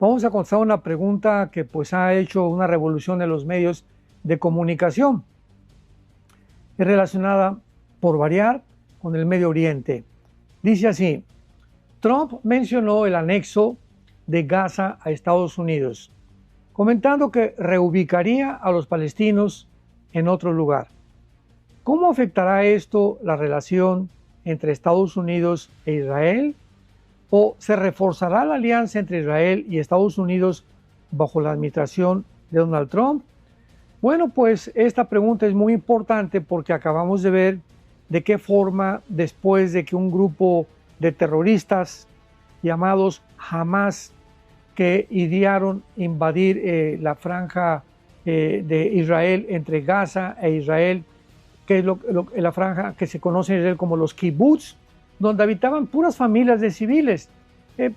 Vamos a contestar una pregunta que pues ha hecho una revolución en los medios de comunicación. Es relacionada, por variar, con el Medio Oriente. Dice así: Trump mencionó el anexo de Gaza a Estados Unidos, comentando que reubicaría a los palestinos en otro lugar. ¿Cómo afectará esto la relación entre Estados Unidos e Israel? ¿O se reforzará la alianza entre Israel y Estados Unidos bajo la administración de Donald Trump? Bueno, pues esta pregunta es muy importante porque acabamos de ver de qué forma, después de que un grupo de terroristas llamados Hamas, que idearon invadir la franja de Israel entre Gaza e Israel, que es la franja que se conoce en Israel como los kibbutz, donde habitaban puras familias de civiles,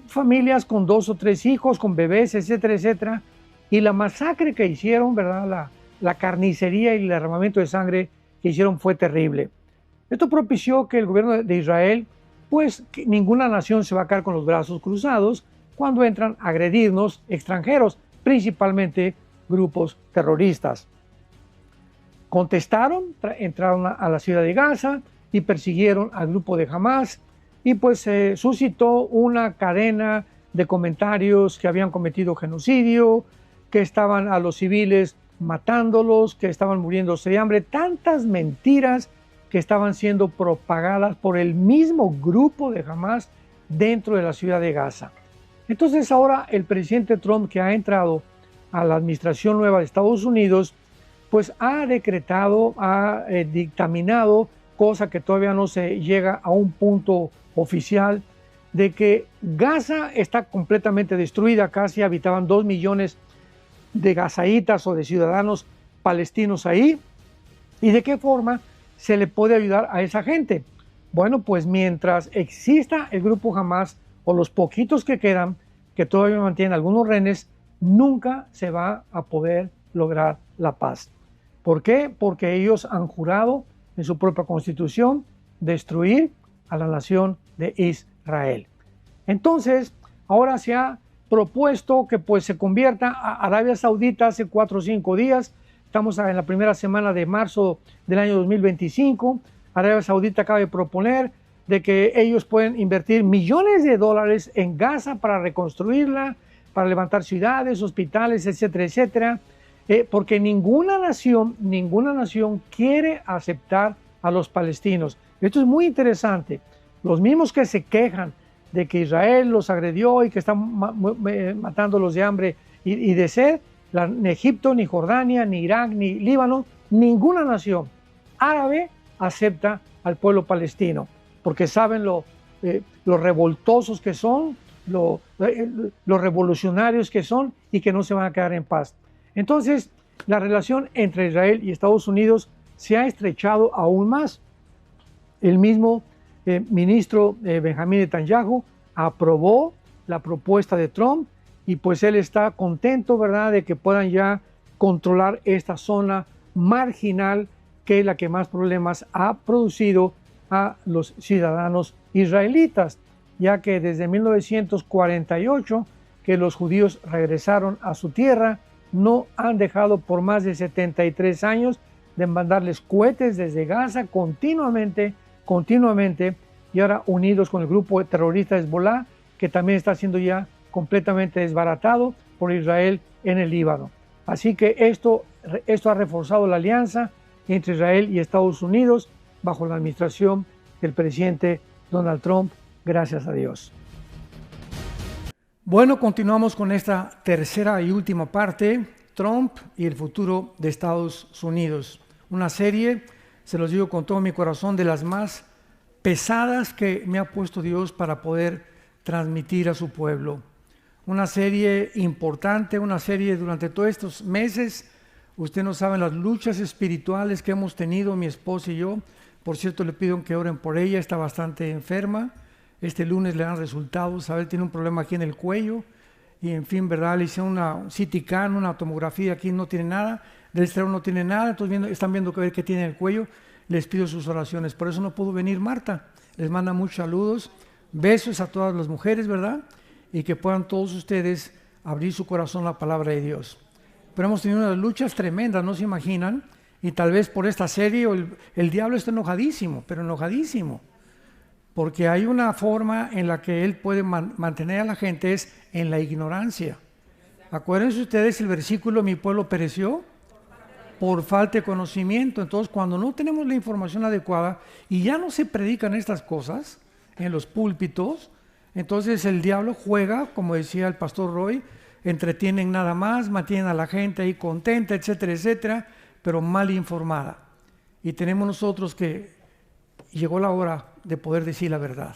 familias con 2 o 3 hijos, con bebés, etcétera, etcétera. Y la masacre que hicieron, ¿verdad? La carnicería y el derramamiento de sangre que hicieron fue terrible. Esto propició que el gobierno de Israel, pues que ninguna nación se va a quedar con los brazos cruzados cuando entran a agredirnos extranjeros, principalmente grupos terroristas. Contestaron, entraron a la ciudad de Gaza y persiguieron al grupo de Hamas, y pues se suscitó una cadena de comentarios que habían cometido genocidio, que estaban a los civiles matándolos, que estaban muriéndose de hambre, tantas mentiras que estaban siendo propagadas por el mismo grupo de Hamas dentro de la ciudad de Gaza. Entonces ahora el presidente Trump, que ha entrado a la administración nueva de Estados Unidos, pues ha decretado, ha dictaminado, cosa que todavía no se llega a un punto oficial, de que Gaza está completamente destruida. Casi habitaban 2 millones de gazaítas o de ciudadanos palestinos ahí. ¿Y de qué forma se le puede ayudar a esa gente? Bueno, pues mientras exista el grupo Hamas o los poquitos que quedan, que todavía mantienen algunos rehenes, nunca se va a poder lograr la paz. ¿Por qué? Porque ellos han jurado en su propia constitución destruir a la nación de Israel. Entonces, ahora se ha propuesto que pues se convierta a Arabia Saudita hace 4 o 5 días. Estamos en la primera semana de marzo del año 2025. Arabia Saudita acaba de proponer de que ellos pueden invertir millones de dólares en Gaza para reconstruirla, para levantar ciudades, hospitales, etcétera, etcétera. Porque ninguna nación quiere aceptar a los palestinos. Esto es muy interesante. Los mismos que se quejan de que Israel los agredió y que están matándolos de hambre y de sed, ni Egipto, ni Jordania, ni Irak, ni Líbano, ninguna nación árabe acepta al pueblo palestino, porque saben lo revoltosos que son, lo revolucionarios que son y que no se van a quedar en paz. Entonces, la relación entre Israel y Estados Unidos se ha estrechado aún más. El mismo ministro Benjamín Netanyahu aprobó la propuesta de Trump y pues él está contento, ¿verdad?, de que puedan ya controlar esta zona marginal que es la que más problemas ha producido a los ciudadanos israelitas, ya que desde 1948 que los judíos regresaron a su tierra, no han dejado por más de 73 años de mandarles cohetes desde Gaza continuamente, y ahora unidos con el grupo terrorista Hezbollah, que también está siendo ya completamente desbaratado por Israel en el Líbano. Así que esto ha reforzado la alianza entre Israel y Estados Unidos bajo la administración del presidente Donald Trump, gracias a Dios. Bueno, continuamos con esta tercera y última parte, Trump y el futuro de Estados Unidos. Una serie, se los digo con todo mi corazón, de las más pesadas que me ha puesto Dios para poder transmitir a su pueblo. Una serie importante, una serie durante todos estos meses. Usted no sabe las luchas espirituales que hemos tenido mi esposa y yo. Por cierto, le pido que oren por ella, está bastante enferma. Este lunes le dan resultados, a ver, tiene un problema aquí en el cuello y en fin, ¿verdad? Le hicieron una CT scan, una tomografía, aquí no tiene nada, del exterior no tiene nada, entonces están viendo que ver qué tiene en el cuello. Les pido sus oraciones, por eso no pudo venir Marta. Les manda muchos saludos, besos a todas las mujeres, ¿verdad? Y que puedan todos ustedes abrir su corazón a la palabra de Dios. Pero hemos tenido unas luchas tremendas, no se imaginan, y tal vez por esta serie el diablo está enojadísimo, pero enojadísimo, porque hay una forma en la que él puede mantener a la gente, es en la ignorancia. Acuérdense ustedes el versículo, mi pueblo pereció por falta de conocimiento. Entonces, cuando no tenemos la información adecuada y ya no se predican estas cosas en los púlpitos, entonces el diablo juega, como decía el pastor Roy, entretienen nada más, mantienen a la gente ahí contenta, etcétera, etcétera, pero mal informada. Y tenemos nosotros que llegó la hora de poder decir la verdad.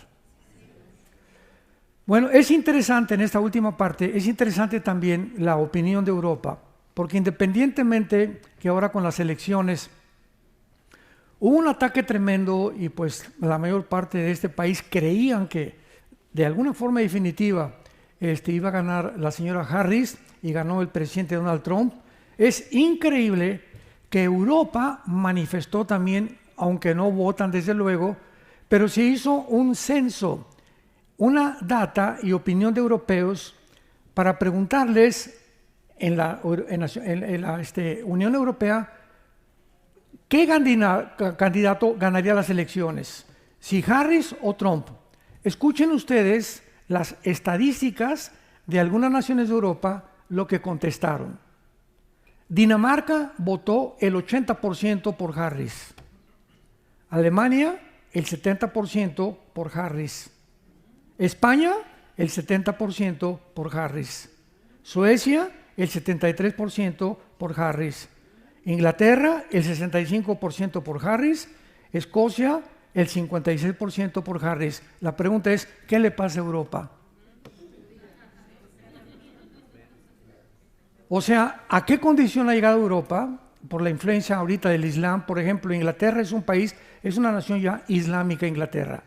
Bueno, es interesante en esta última parte, es interesante también la opinión de Europa, porque independientemente que ahora con las elecciones hubo un ataque tremendo y pues la mayor parte de este país creían que de alguna forma definitiva iba a ganar la señora Harris y ganó el presidente Donald Trump. Es increíble que Europa manifestó también, aunque no votan desde luego, pero se hizo un censo, una data y opinión de europeos para preguntarles en la Unión Europea qué candidato ganaría las elecciones, si Harris o Trump. Escuchen ustedes las estadísticas de algunas naciones de Europa, lo que contestaron. Dinamarca votó el 80% por Harris. Alemania, el 70% por Harris. España, el 70% por Harris. Suecia, el 73% por Harris. Inglaterra, el 65% por Harris. Escocia, el 56% por Harris. La pregunta es, ¿qué le pasa a Europa? O sea, ¿a qué condición ha llegado Europa por la influencia ahorita del Islam? Por ejemplo, Inglaterra es un país, es una nación ya islámica, Inglaterra.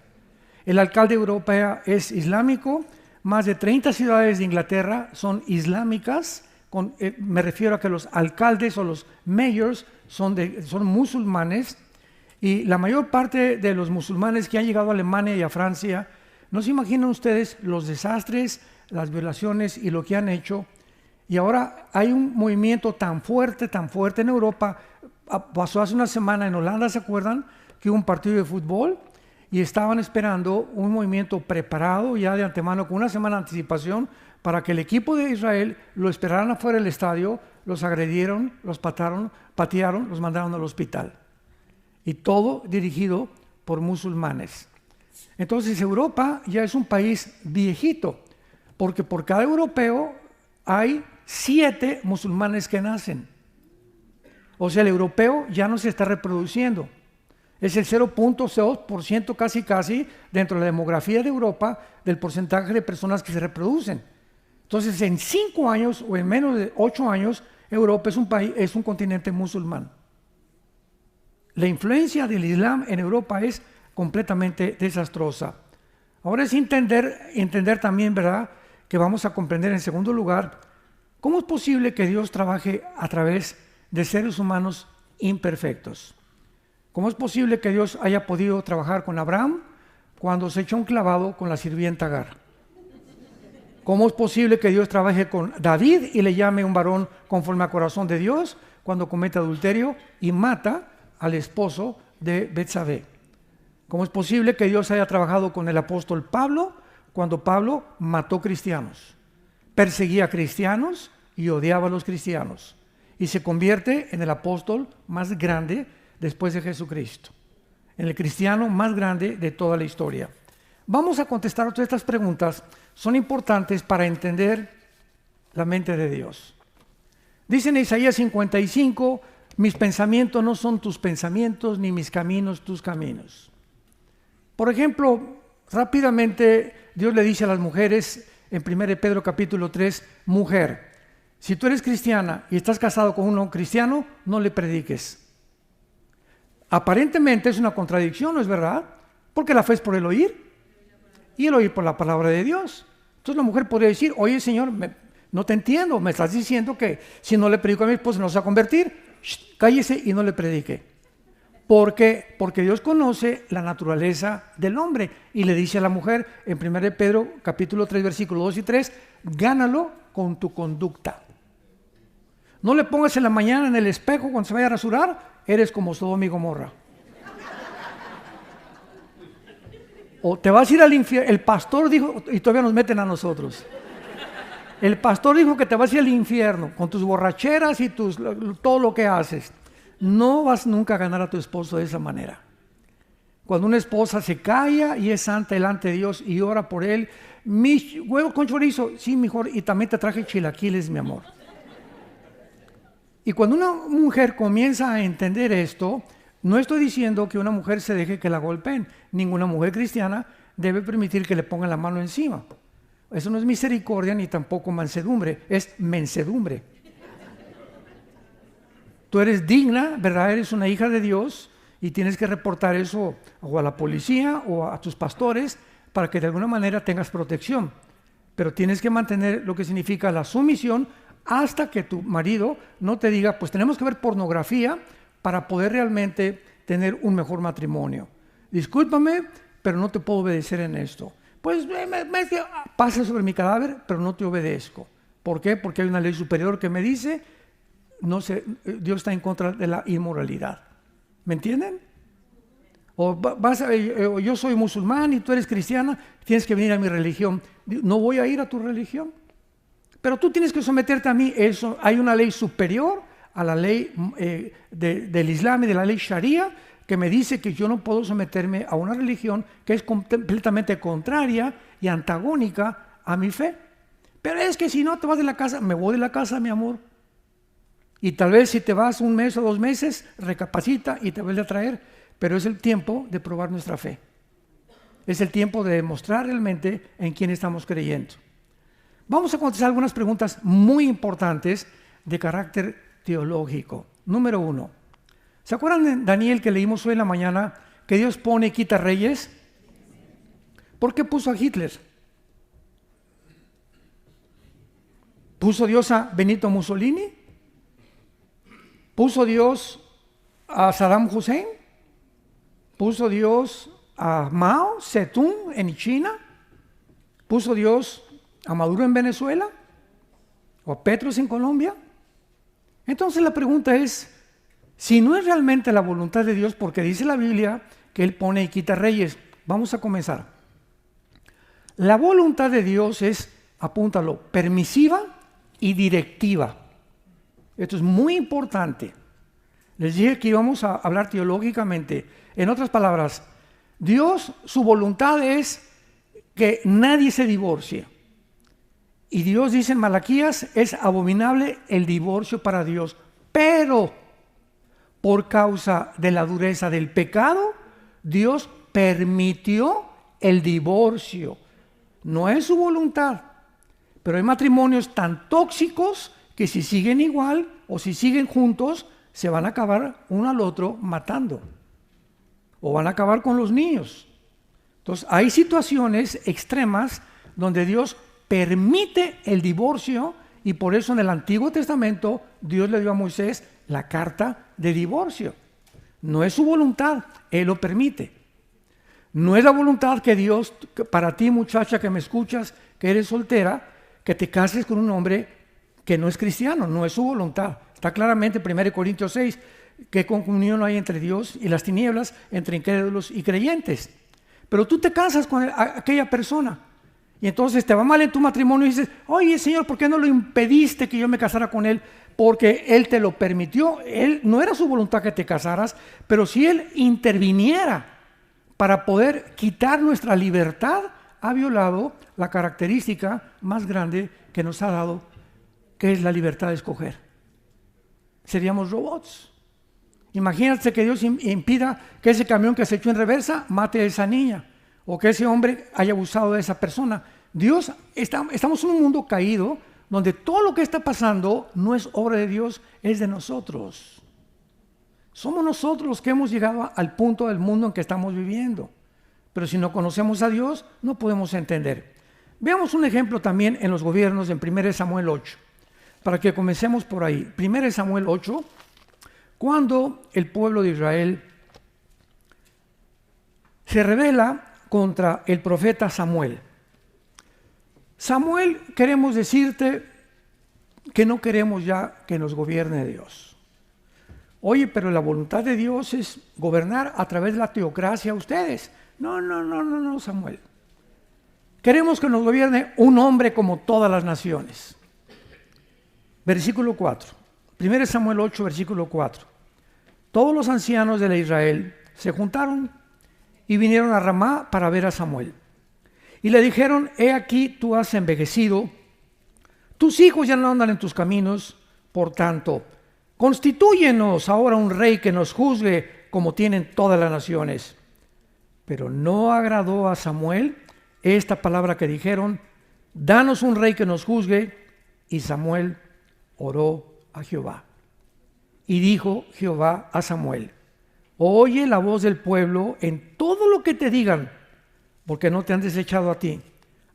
El alcalde europeo es islámico, más de 30 ciudades de Inglaterra son islámicas, me refiero a que los alcaldes o los mayors son musulmanes, y la mayor parte de los musulmanes que han llegado a Alemania y a Francia, no se imaginan ustedes los desastres, las violaciones y lo que han hecho. Y ahora hay un movimiento tan fuerte en Europa. Pasó hace una semana en Holanda, ¿se acuerdan? Que hubo un partido de fútbol y estaban esperando un movimiento preparado ya de antemano con una semana de anticipación para que el equipo de Israel lo esperaran afuera del estadio, los agredieron, los patearon, los mandaron al hospital. Y todo dirigido por musulmanes. Entonces Europa ya es un país viejito, porque por cada europeo hay 7 musulmanes que nacen. O sea, el europeo ya no se está reproduciendo. Es el 0.2% casi dentro de la demografía de Europa del porcentaje de personas que se reproducen. Entonces, en 5 años o en menos de 8 años, Europa es un continente musulmán. La influencia del Islam en Europa es completamente desastrosa. Ahora es entender también, ¿verdad?, que vamos a comprender en segundo lugar, ¿cómo es posible que Dios trabaje a través de seres humanos imperfectos? ¿Cómo es posible que Dios haya podido trabajar con Abraham cuando se echó un clavado con la sirvienta Agar? ¿Cómo es posible que Dios trabaje con David y le llame un varón conforme al corazón de Dios cuando comete adulterio y mata al esposo de Betsabé? ¿Cómo es posible que Dios haya trabajado con el apóstol Pablo cuando Pablo mató cristianos, perseguía a cristianos y odiaba a los cristianos y se convierte en el apóstol más grande después de Jesucristo, en el cristiano más grande de toda la historia? Vamos a contestar todas estas preguntas, son importantes para entender la mente de Dios. Dice en Isaías 55, mis pensamientos no son tus pensamientos, ni mis caminos tus caminos. Por ejemplo, rápidamente Dios le dice a las mujeres en 1 Pedro capítulo 3, mujer, si tú eres cristiana y estás casado con un no cristiano, no le prediques. Aparentemente es una contradicción, ¿no es verdad? Porque la fe es por el oír y el oír por la palabra de Dios. Entonces la mujer podría decir, oye Señor, no te entiendo, me estás diciendo que si no le predico a mi esposo no se va a convertir, cállese y no le predique. ¿Por qué? Porque Dios conoce la naturaleza del hombre y le dice a la mujer en 1 Pedro capítulo 3 versículos 2 y 3, gánalo con tu conducta. No le pongas en la mañana en el espejo cuando se vaya a rasurar, eres como Sodoma y Gomorra. O te vas a ir al infierno. El pastor dijo, y todavía nos meten a nosotros. El pastor dijo que te vas a ir al infierno con tus borracheras y todo lo que haces. No vas nunca a ganar a tu esposo de esa manera. Cuando una esposa se calla y es santa delante de Dios y ora por él, mis huevos con chorizo, sí, mejor, y también te traje chilaquiles, mi amor. Y cuando una mujer comienza a entender esto, no estoy diciendo que una mujer se deje que la golpeen. Ninguna mujer cristiana debe permitir que le pongan la mano encima. Eso no es misericordia ni tampoco mansedumbre, es mensedumbre. Tú eres digna, ¿verdad? Eres una hija de Dios y tienes que reportar eso o a la policía o a tus pastores para que de alguna manera tengas protección. Pero tienes que mantener lo que significa la sumisión hasta que tu marido no te diga, pues tenemos que ver pornografía para poder realmente tener un mejor matrimonio. Discúlpame, pero no te puedo obedecer en esto. Pues pasa sobre mi cadáver, pero no te obedezco. ¿Por qué? Porque hay una ley superior que me dice, Dios está en contra de la inmoralidad. ¿Me entienden? O yo soy musulmán y tú eres cristiana, tienes que venir a mi religión. No voy a ir a tu religión. Pero tú tienes que someterte a mí. Eso, hay una ley superior a la ley del Islam y de la ley Sharia que me dice que yo no puedo someterme a una religión que es completamente contraria y antagónica a mi fe. Pero es que si no te vas de la casa, me voy de la casa, mi amor. Y tal vez si te vas un mes o 2 meses, recapacita y te vuelve a traer. Pero es el tiempo de probar nuestra fe. Es el tiempo de demostrar realmente en quién estamos creyendo. Vamos a contestar algunas preguntas muy importantes de carácter teológico. Número 1. ¿Se acuerdan de Daniel que leímos hoy en la mañana que Dios pone y quita reyes? ¿Por qué puso a Hitler? ¿Puso Dios a Benito Mussolini? ¿Puso Dios a Saddam Hussein? ¿Puso Dios a Mao Zedong en China? ¿Puso Dios a Maduro en Venezuela? ¿O a Petros en Colombia? Entonces la pregunta es, si no es realmente la voluntad de Dios, porque dice la Biblia que Él pone y quita reyes. Vamos a comenzar. La voluntad de Dios es, apúntalo, permisiva y directiva. Esto es muy importante. Les dije que íbamos a hablar teológicamente. En otras palabras, Dios, su voluntad es que nadie se divorcie. Y Dios dice en Malaquías, es abominable el divorcio para Dios. Pero por causa de la dureza del pecado, Dios permitió el divorcio. No es su voluntad. Pero hay matrimonios tan tóxicos que si siguen igual o si siguen juntos, se van a acabar uno al otro matando. O van a acabar con los niños. Entonces, hay situaciones extremas donde Dios permite el divorcio y por eso en el Antiguo Testamento Dios le dio a Moisés la carta de divorcio. No es su voluntad, Él lo permite. No es la voluntad que Dios, para ti muchacha que me escuchas, que eres soltera, que te cases con un hombre que no es cristiano, no es su voluntad. Está claramente en 1 Corintios 6, que comunión hay entre Dios y las tinieblas, entre incrédulos y creyentes. Pero tú te casas con aquella persona y entonces te va mal en tu matrimonio y dices, oye Señor, ¿por qué no lo impediste que yo me casara con él? Porque Él te lo permitió. Él no era su voluntad que te casaras, pero si Él interviniera para poder quitar nuestra libertad, ha violado la característica más grande que nos ha dado, que es la libertad de escoger. Seríamos robots. Imagínate que Dios impida que ese camión que se echó en reversa mate a esa niña, o que ese hombre haya abusado de esa persona. Dios, estamos en un mundo caído, donde todo lo que está pasando no es obra de Dios, es de nosotros. Somos nosotros los que hemos llegado al punto del mundo en que estamos viviendo. Pero si no conocemos a Dios, no podemos entender. Veamos un ejemplo también en los gobiernos en 1 Samuel 8, para que comencemos por ahí. 1 Samuel 8, cuando el pueblo de Israel se revela contra el profeta Samuel. Samuel, queremos decirte que no queremos ya que nos gobierne Dios. Oye, pero la voluntad de Dios es gobernar a través de la teocracia a ustedes. No, Samuel. Queremos que nos gobierne un hombre como todas las naciones. Versículo 4. 1 Samuel 8, versículo 4. Todos los ancianos de Israel se juntaron y vinieron a Ramá para ver a Samuel. Y le dijeron: he aquí, tú has envejecido, tus hijos ya no andan en tus caminos, por tanto, constitúyenos ahora un rey que nos juzgue como tienen todas las naciones. Pero no agradó a Samuel esta palabra que dijeron: danos un rey que nos juzgue. Y Samuel oró a Jehová. Y dijo Jehová a Samuel: oye la voz del pueblo en todo lo que te digan, porque no te han desechado a ti.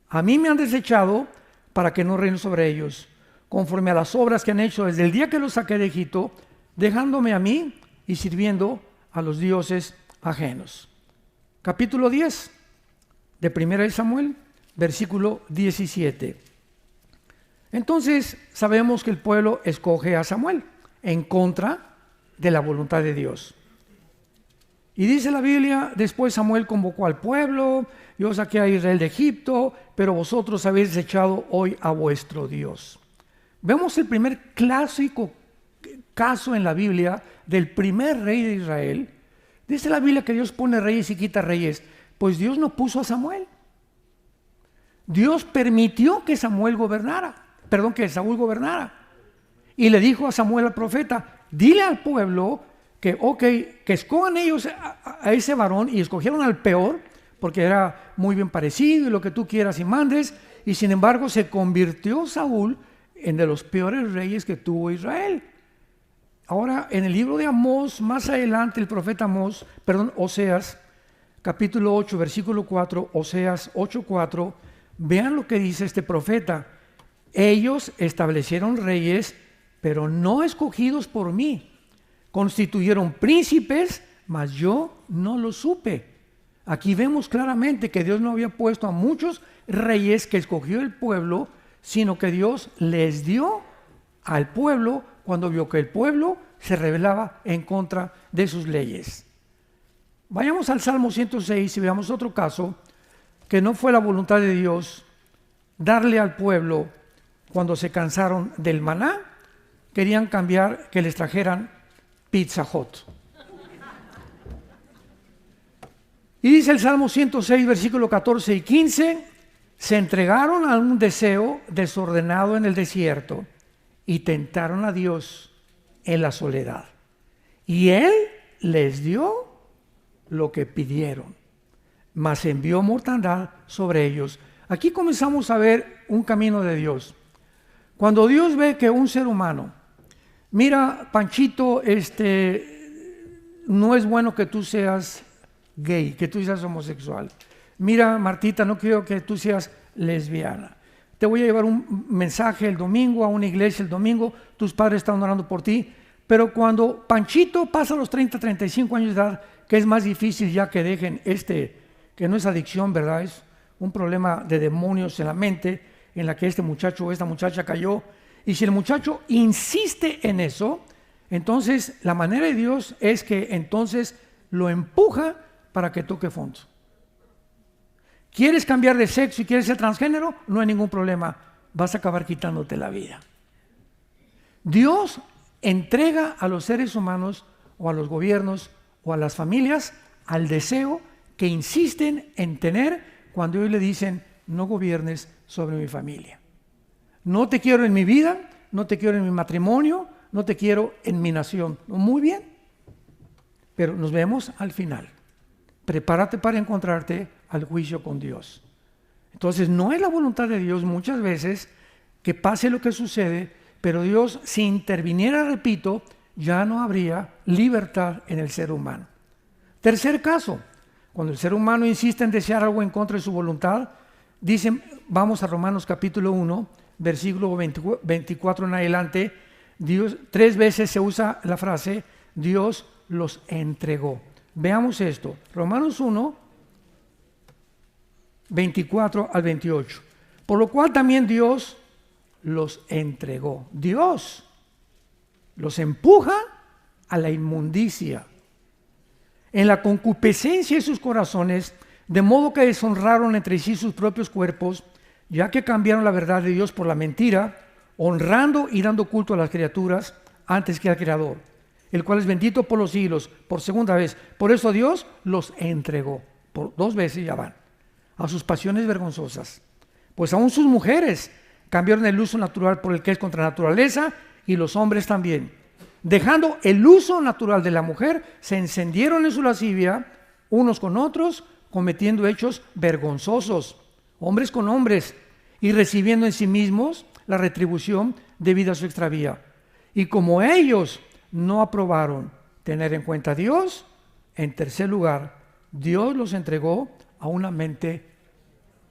A mí me han desechado para que no reine sobre ellos, conforme a las obras que han hecho desde el día que los saqué de Egipto, dejándome a mí y sirviendo a los dioses ajenos. Capítulo 10 de 1 Samuel, versículo 17. Entonces sabemos que el pueblo escoge a Samuel en contra de la voluntad de Dios. Y dice la Biblia: después Samuel convocó al pueblo, yo saqué a Israel de Egipto, pero vosotros habéis desechado hoy a vuestro Dios. Vemos el primer clásico caso en la Biblia del primer rey de Israel. Dice la Biblia que Dios pone reyes y quita reyes. Pues Dios no puso a Samuel. Dios permitió que Saúl gobernara. Y le dijo a Samuel, al profeta: dile al pueblo que escojan ellos a ese varón, y escogieron al peor, porque era muy bien parecido y lo que tú quieras y mandes, y sin embargo se convirtió Saúl en de los peores reyes que tuvo Israel. Ahora, en el libro de Amós, más adelante, el profeta Oseas, capítulo 8, versículo 4, Oseas 8:4, vean lo que dice este profeta: ellos establecieron reyes, pero no escogidos por mí. Constituyeron príncipes, mas yo no lo supe. Aquí vemos claramente que Dios no había puesto a muchos reyes que escogió el pueblo, sino que Dios les dio al pueblo cuando vio que el pueblo se rebelaba en contra de sus leyes. Vayamos al Salmo 106 y veamos otro caso que no fue la voluntad de Dios darle al pueblo cuando se cansaron del maná. Querían cambiar, que les trajeran Pizza Hut. Y dice el Salmo 106, versículo 14 y 15: se entregaron a un deseo desordenado en el desierto y tentaron a Dios en la soledad. Y Él les dio lo que pidieron, mas envió mortandad sobre ellos. Aquí comenzamos a ver un camino de Dios. Cuando Dios ve que un ser humano, mira, Panchito, no es bueno que tú seas gay, que tú seas homosexual. Mira, Martita, no quiero que tú seas lesbiana. Te voy a llevar un mensaje el domingo a una iglesia el domingo, tus padres están orando por ti. Pero cuando Panchito pasa los 30, 35 años de edad, que es más difícil ya que dejen que no es adicción, ¿verdad? Es un problema de demonios en la mente en la que este muchacho o esta muchacha cayó. Y si el muchacho insiste en eso, entonces la manera de Dios es que entonces lo empuja para que toque fondo. ¿Quieres cambiar de sexo y quieres ser transgénero? No hay ningún problema, vas a acabar quitándote la vida. Dios entrega a los seres humanos o a los gobiernos o a las familias al deseo que insisten en tener cuando hoy le dicen: no gobiernes sobre mi familia. No te quiero en mi vida, no te quiero en mi matrimonio, no te quiero en mi nación. Muy bien, pero nos vemos al final. Prepárate para encontrarte al juicio con Dios. Entonces no es la voluntad de Dios muchas veces que pase lo que sucede, pero Dios, si interviniera, repito, ya no habría libertad en el ser humano. Tercer caso, cuando el ser humano insiste en desear algo en contra de su voluntad, dicen, vamos a Romanos capítulo 1, versículo 24 en adelante, Dios, 3 veces se usa la frase: Dios los entregó. Veamos esto, Romanos 1, 24 al 28. Por lo cual también Dios los entregó. Dios los empuja a la inmundicia, en la concupiscencia de sus corazones, de modo que deshonraron entre sí sus propios cuerpos, ya que cambiaron la verdad de Dios por la mentira, honrando y dando culto a las criaturas antes que al Creador, el cual es bendito por los siglos, por segunda vez. Por eso Dios los entregó, por 2 veces ya van, a sus pasiones vergonzosas. Pues aún sus mujeres cambiaron el uso natural por el que es contra naturaleza, y los hombres también. Dejando el uso natural de la mujer, se encendieron en su lascivia unos con otros, cometiendo hechos vergonzosos, hombres con hombres, y recibiendo en sí mismos la retribución debida a su extravía. Y como ellos no aprobaron tener en cuenta a Dios, en tercer lugar, Dios los entregó a una mente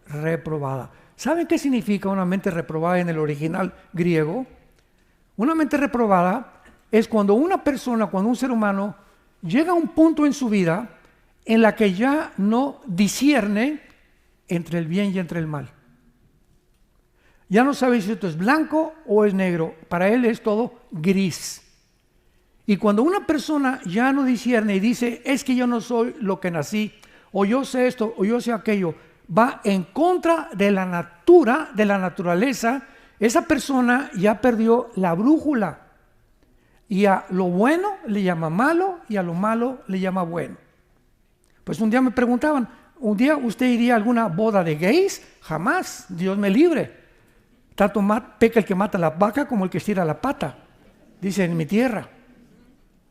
reprobada. ¿Saben qué significa una mente reprobada en el original griego? Una mente reprobada es cuando una persona, cuando un ser humano llega a un punto en su vida en la que ya no discierne entre el bien y entre el mal. Ya no sabe si esto es blanco o es negro. Para él es todo gris. Y cuando una persona ya no discierne y dice, es que yo no soy lo que nací, o yo sé esto, o yo sé aquello, va en contra de la naturaleza, esa persona ya perdió la brújula. Y a lo bueno le llama malo y a lo malo le llama bueno. Pues un día me preguntaban, ¿un día usted iría a alguna boda de gays? Jamás, Dios me libre. Tanto peca el que mata la vaca como el que estira la pata, dice en mi tierra.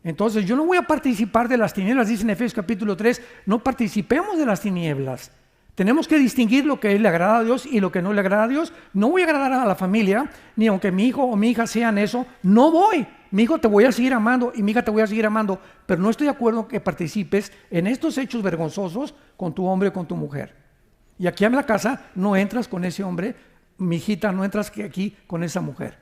Entonces yo no voy a participar de las tinieblas, dice en Efesios capítulo 3, no participemos de las tinieblas. Tenemos que distinguir lo que le agrada a Dios y lo que no le agrada a Dios. No voy a agradar a la familia, ni aunque mi hijo o mi hija sean eso, no voy. Mi hijo te voy a seguir amando y mi hija te voy a seguir amando, pero no estoy de acuerdo que participes en estos hechos vergonzosos con tu hombre o con tu mujer. Y aquí en la casa no entras con ese hombre, mi hijita, no entras aquí con esa mujer.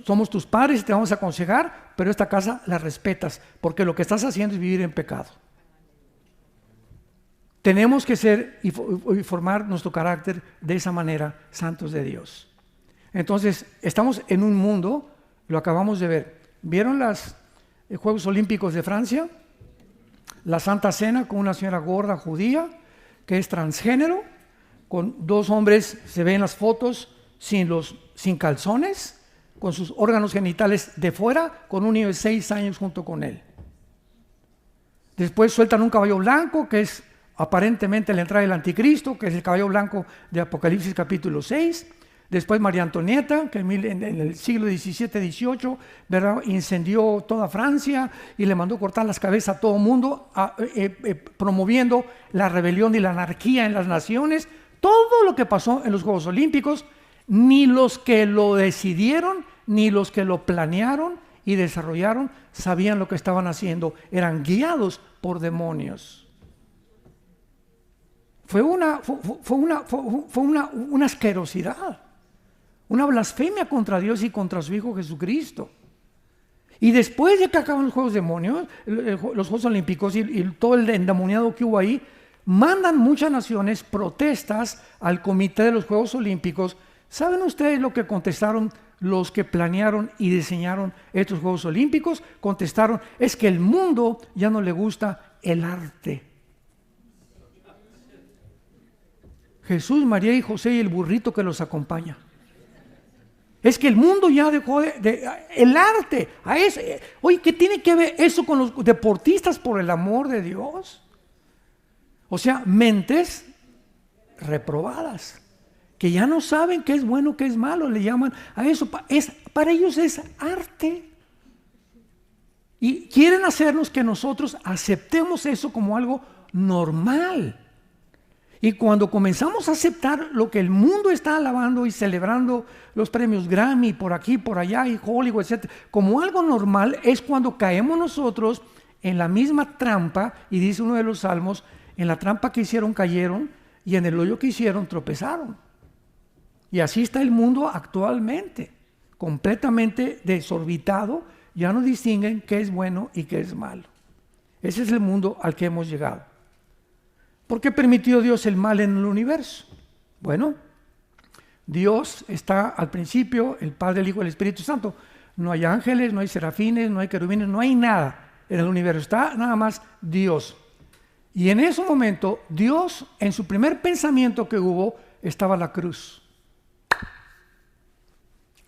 Somos tus padres y te vamos a aconsejar, pero esta casa la respetas, porque lo que estás haciendo es vivir en pecado. Tenemos que ser y formar nuestro carácter de esa manera, santos de Dios. Entonces, estamos en un mundo, lo acabamos de ver. ¿Vieron los Juegos Olímpicos de Francia? La Santa Cena con una señora gorda judía que es transgénero, con 2 hombres, se ven las fotos, sin calzones, con sus órganos genitales de fuera, con un niño de 6 años junto con él. Después sueltan un caballo blanco, que es aparentemente la entrada del anticristo, que es el caballo blanco de Apocalipsis capítulo 6. Después María Antonieta, que en el siglo XVII-XVIII, ¿verdad?, incendió toda Francia y le mandó cortar las cabezas a todo el mundo, promoviendo la rebelión y la anarquía en las naciones. Todo lo que pasó en los Juegos Olímpicos, ni los que lo decidieron, ni los que lo planearon y desarrollaron, sabían lo que estaban haciendo. Eran guiados por demonios. Fue una asquerosidad, una blasfemia contra Dios y contra su Hijo Jesucristo. Y después de que acaban los Juegos los Juegos Olímpicos y todo el endemoniado que hubo ahí, mandan muchas naciones protestas al comité de los Juegos Olímpicos. ¿Saben ustedes lo que contestaron los que planearon y diseñaron estos Juegos Olímpicos? Contestaron, es que el mundo ya no le gusta el arte. Jesús, María y José y el burrito que los acompaña. Es que el mundo ya dejó el arte. Oye, ¿qué tiene que ver eso con los deportistas, por el amor de Dios? O sea, mentes reprobadas, que ya no saben qué es bueno, qué es malo, le llaman a eso. Para ellos es arte. Y quieren hacernos que nosotros aceptemos eso como algo normal. Y cuando comenzamos a aceptar lo que el mundo está alabando y celebrando, los premios Grammy por aquí, por allá, y Hollywood, etc., como algo normal, es cuando caemos nosotros en la misma trampa, y dice uno de los salmos, en la trampa que hicieron cayeron, y en el hoyo que hicieron tropezaron. Y así está el mundo actualmente, completamente desorbitado, ya no distinguen qué es bueno y qué es malo. Ese es el mundo al que hemos llegado. ¿Por qué permitió Dios el mal en el universo? Bueno, Dios está al principio, el Padre, el Hijo y el Espíritu Santo. No hay ángeles, no hay serafines, no hay querubines, no hay nada en el universo. Está nada más Dios. Y en ese momento, Dios, en su primer pensamiento que hubo, estaba la cruz.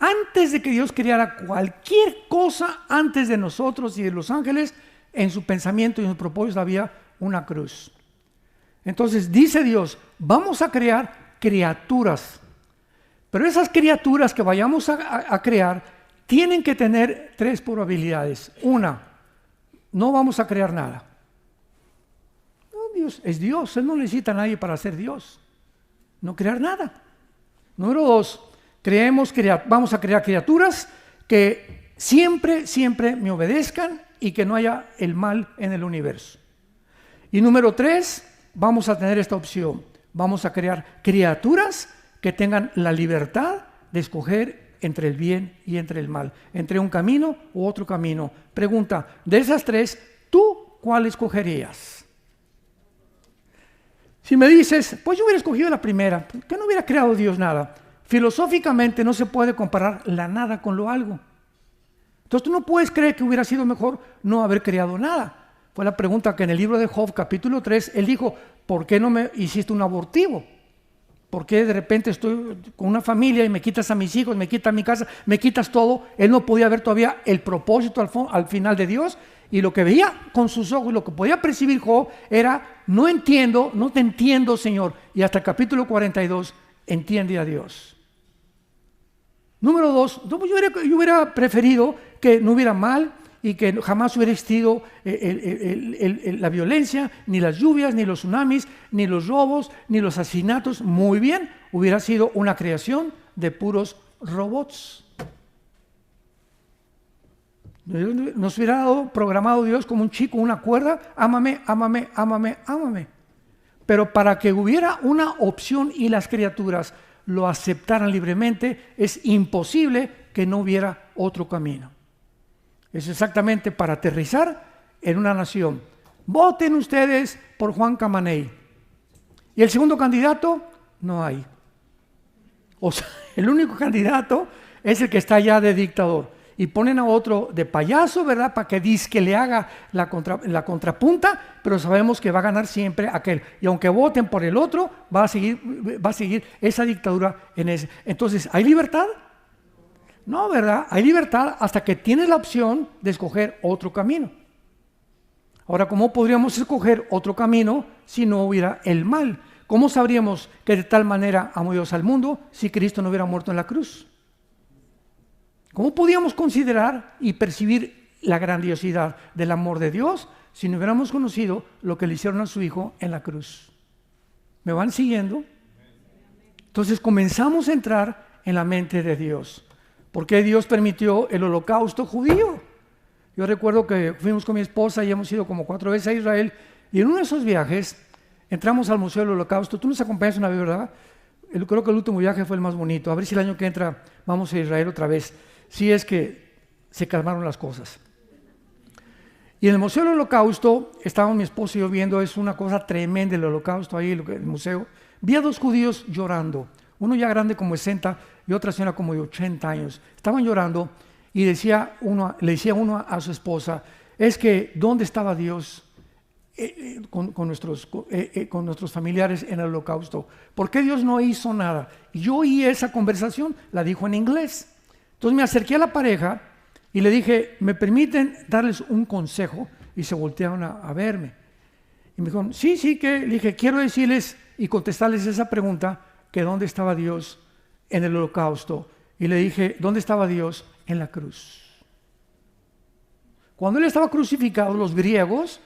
Antes de que Dios creara cualquier cosa, antes de nosotros y de los ángeles, en su pensamiento y en su propósito había una cruz. Entonces dice Dios, vamos a crear criaturas. Pero esas criaturas que vayamos a crear tienen que tener 3 probabilidades. Una, no vamos a crear nada. No, Dios es Dios, Él no necesita a nadie para ser Dios. No crear nada. Número 2, vamos a crear criaturas que siempre me obedezcan y que no haya el mal en el universo. Y número 3, vamos a tener esta opción. Vamos a crear criaturas que tengan la libertad de escoger entre el bien y entre el mal, entre un camino u otro camino. Pregunta, de esas 3, ¿tú cuál escogerías? Si me dices, pues yo hubiera escogido la primera, que no hubiera creado Dios nada. Filosóficamente no se puede comparar la nada con lo algo. Entonces tú no puedes creer que hubiera sido mejor no haber creado nada. Fue la pregunta que en el libro de Job, capítulo 3, él dijo, ¿por qué no me hiciste un abortivo? ¿Por qué de repente estoy con una familia y me quitas a mis hijos, me quitas mi casa, me quitas todo? Él no podía ver todavía el propósito al final de Dios, y lo que veía con sus ojos, lo que podía percibir Job era, no te entiendo, Señor. Y hasta el capítulo 42 entiende a Dios. Número 2, yo hubiera preferido que no hubiera mal y que jamás hubiera existido la violencia, ni las lluvias, ni los tsunamis, ni los robos, ni los asesinatos. Muy bien, hubiera sido una creación de puros robots. Nos hubiera dado programado Dios como un chico, una cuerda, ámame, ámame, ámame, ámame. Pero para que hubiera una opción y las criaturas lo aceptaran libremente, es imposible que no hubiera otro camino. Es exactamente para aterrizar en una nación. Voten ustedes por Juan Camaney. Y el segundo candidato, no hay. O sea, el único candidato es el que está ya de dictador. Y ponen a otro de payaso, ¿verdad? Para que dizque le haga la contrapunta, pero sabemos que va a ganar siempre aquel. Y aunque voten por el otro, va a seguir esa dictadura en ese. Entonces, ¿hay libertad? No, ¿verdad? Hay libertad hasta que tienes la opción de escoger otro camino. Ahora, ¿cómo podríamos escoger otro camino si no hubiera el mal? ¿Cómo sabríamos que de tal manera amó Dios al mundo si Cristo no hubiera muerto en la cruz? ¿Cómo podíamos considerar y percibir la grandiosidad del amor de Dios si no hubiéramos conocido lo que le hicieron a su Hijo en la cruz? ¿Me van siguiendo? Entonces comenzamos a entrar en la mente de Dios. ¿Por qué Dios permitió el holocausto judío? Yo recuerdo que fuimos con mi esposa y hemos ido como 4 veces a Israel, y en uno de esos viajes entramos al Museo del Holocausto. Tú nos acompañas una vez, ¿verdad? Creo que el último viaje fue el más bonito. A ver si el año que entra vamos a Israel otra vez, si es que se calmaron las cosas. Y en el Museo del Holocausto, estábamos mi esposa y yo viendo, es una cosa tremenda el Holocausto ahí, el museo. Vi a 2 judíos llorando, uno ya grande como 60 y otra señora como de 80 años. Estaban llorando y le decía uno a su esposa, es que ¿dónde estaba Dios con nuestros familiares en el Holocausto? ¿Por qué Dios no hizo nada? Y yo oí esa conversación, la dijo en inglés. Entonces me acerqué a la pareja y le dije, ¿me permiten darles un consejo? Y se voltearon a verme. Y me dijeron, sí, que le dije, quiero decirles y contestarles esa pregunta, que ¿dónde estaba Dios en el Holocausto? Y le dije, ¿dónde estaba Dios? En la cruz. Cuando él estaba crucificado, los griegos,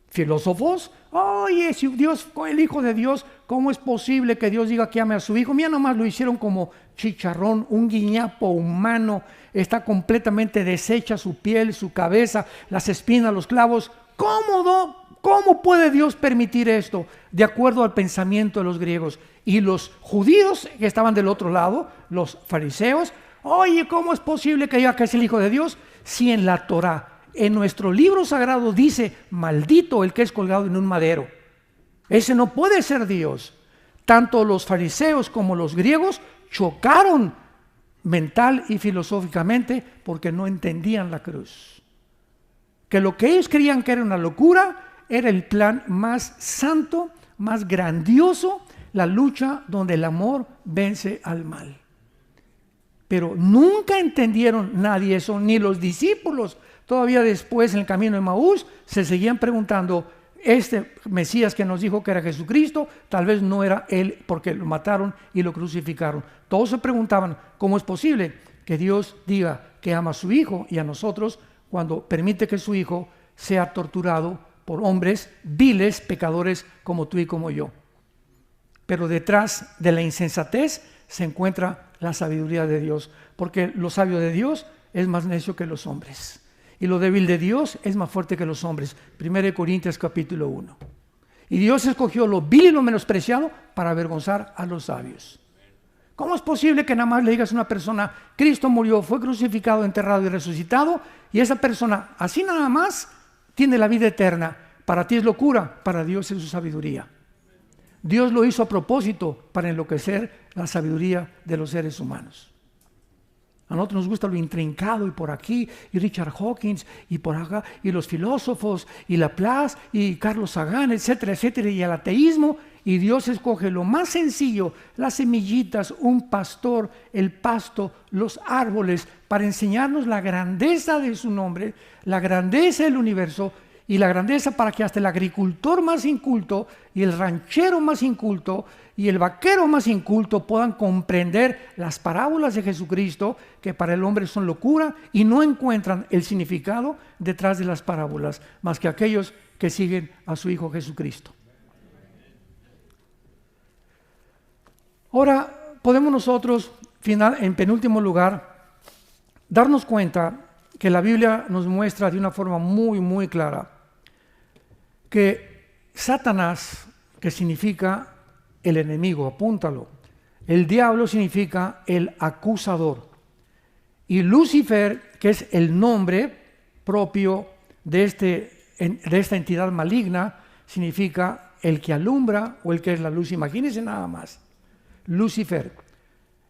filósofos, oye, si Dios fue el Hijo de Dios, ¿cómo es posible que Dios diga que ame a su Hijo? Mira, nomás lo hicieron como chicharrón, un guiñapo humano, está completamente deshecha su piel, su cabeza, las espinas, los clavos. ¿Cómo puede Dios permitir esto? De acuerdo al pensamiento de los griegos. Y los judíos que estaban del otro lado, los fariseos, oye, ¿cómo es posible que diga que es el Hijo de Dios? Si en la Torá, en nuestro libro sagrado dice, maldito el que es colgado en un madero. Ese no puede ser Dios. Tanto los fariseos como los griegos chocaron mental y filosóficamente porque no entendían la cruz. Que lo que ellos creían que era una locura era el plan más santo, más grandioso, la lucha donde el amor vence al mal. Pero nunca entendieron nadie eso, ni los discípulos. Todavía después en el camino de Maús se seguían preguntando, este Mesías que nos dijo que era Jesucristo, tal vez no era él porque lo mataron y lo crucificaron. Todos se preguntaban, ¿cómo es posible que Dios diga que ama a su Hijo y a nosotros cuando permite que su Hijo sea torturado por hombres viles, pecadores como tú y como yo? Pero detrás de la insensatez se encuentra la sabiduría de Dios, porque lo sabio de Dios es más necio que los hombres, y lo débil de Dios es más fuerte que los hombres. 1 Corintios capítulo 1. Y Dios escogió lo vil y lo menospreciado para avergonzar a los sabios. ¿Cómo es posible que nada más le digas a una persona, Cristo murió, fue crucificado, enterrado y resucitado, y esa persona, así nada más, tiene la vida eterna? Para ti es locura, para Dios es su sabiduría. Dios lo hizo a propósito para enloquecer la sabiduría de los seres humanos. A nosotros nos gusta lo intrincado, y por aquí, y Richard Hawkins, y por acá, y los filósofos, y Laplace, y Carlos Sagan, etcétera, etcétera, y el ateísmo. Y Dios escoge lo más sencillo, las semillitas, un pastor, el pasto, los árboles, para enseñarnos la grandeza de su nombre, la grandeza del universo, y la grandeza para que hasta el agricultor más inculto y el ranchero más inculto y el vaquero más inculto puedan comprender las parábolas de Jesucristo, que para el hombre son locura, y no encuentran el significado detrás de las parábolas más que aquellos que siguen a su Hijo Jesucristo. Ahora podemos nosotros, en penúltimo lugar, darnos cuenta que la Biblia nos muestra de una forma muy, muy clara que Satanás, que significa el enemigo, apúntalo, el diablo significa el acusador, y Lucifer, que es el nombre propio de esta entidad maligna, significa el que alumbra o el que es la luz. Imagínense nada más, Lucifer.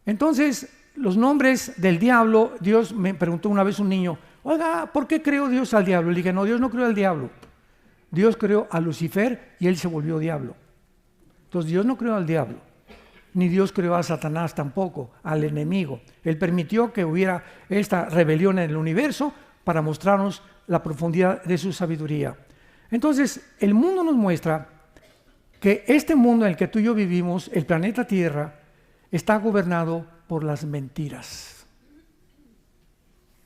Entonces, los nombres del diablo, Dios me preguntó una vez un niño, oiga, ¿por qué creó Dios al diablo? Le dije, no, Dios no creó al diablo. Dios creó a Lucifer y él se volvió diablo. Entonces Dios no creó al diablo, ni Dios creó a Satanás tampoco, al enemigo. Él permitió que hubiera esta rebelión en el universo para mostrarnos la profundidad de su sabiduría. Entonces, el mundo nos muestra que este mundo en el que tú y yo vivimos, el planeta Tierra, está gobernado por las mentiras.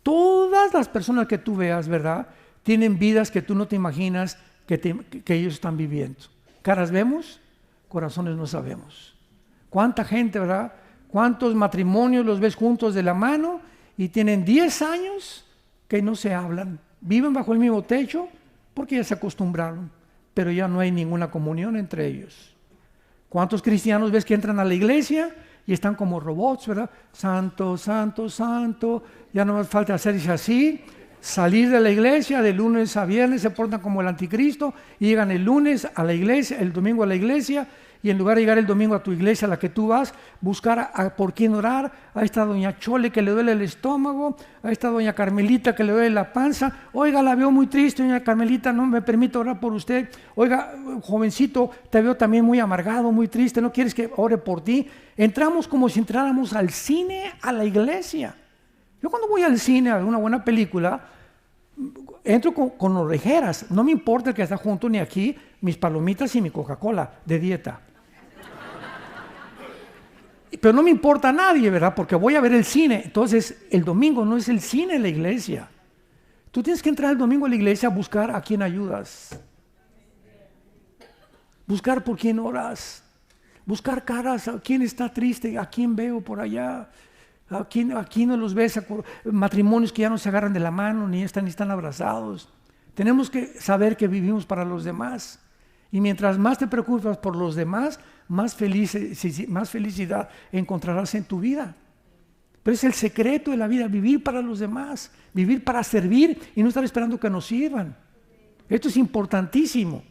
Todas las personas que tú veas, ¿verdad?, tienen vidas que tú no te imaginas que ellos están viviendo. Caras vemos, corazones no sabemos. ¿Cuánta gente, verdad? ¿Cuántos matrimonios los ves juntos de la mano y tienen 10 años que no se hablan? Viven bajo el mismo techo porque ya se acostumbraron, pero ya no hay ninguna comunión entre ellos. ¿Cuántos cristianos ves que entran a la iglesia y están como robots, verdad? Santo, santo, santo, ya no más falta hacerse así. Salir de la iglesia de lunes a viernes, se portan como el anticristo y llegan el lunes a la iglesia, el domingo a la iglesia, y en lugar de llegar el domingo a tu iglesia a la que tú vas, buscar por quién orar. A esta doña Chole que le duele el estómago, a esta doña Carmelita que le duele la panza. Oiga, la veo muy triste, doña Carmelita, no me permite orar por usted. Oiga, jovencito, te veo también muy amargado, muy triste, ¿no quieres que ore por ti? Entramos como si entráramos al cine, a la iglesia. Yo cuando voy al cine a ver una buena película, entro con orejeras, no me importa el que está junto ni aquí, mis palomitas y mi Coca-Cola de dieta. Pero no me importa a nadie, ¿verdad? Porque voy a ver el cine. Entonces, el domingo no es el cine en la iglesia. Tú tienes que entrar el domingo a la iglesia a buscar a quién ayudas. Buscar por quién oras. Buscar caras, a quién está triste, a quién veo por allá. Aquí no los ves, matrimonios que ya no se agarran de la mano ni están abrazados. Tenemos que saber que vivimos para los demás, y mientras más te preocupas por los demás, más felicidad encontrarás en tu vida. Pero es el secreto de la vida, vivir para los demás, vivir para servir y no estar esperando que nos sirvan. Esto es importantísimo.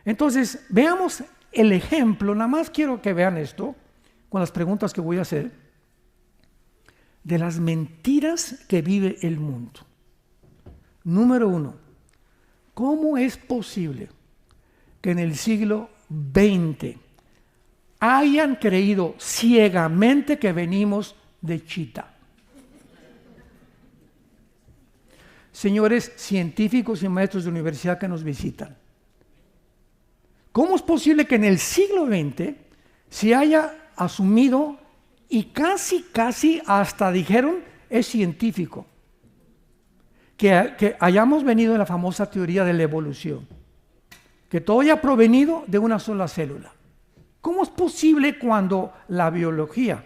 Entonces, veamos el ejemplo, nada más quiero que vean esto, con las preguntas que voy a hacer, de las mentiras que vive el mundo. Número 1, ¿cómo es posible que en el siglo XX hayan creído ciegamente que venimos de Chita? Señores científicos y maestros de universidad que nos visitan, ¿cómo es posible que en el siglo XX se haya asumido y casi hasta dijeron es científico que hayamos venido de la famosa teoría de la evolución, que todo haya provenido de una sola célula? ¿Cómo es posible cuando la biología,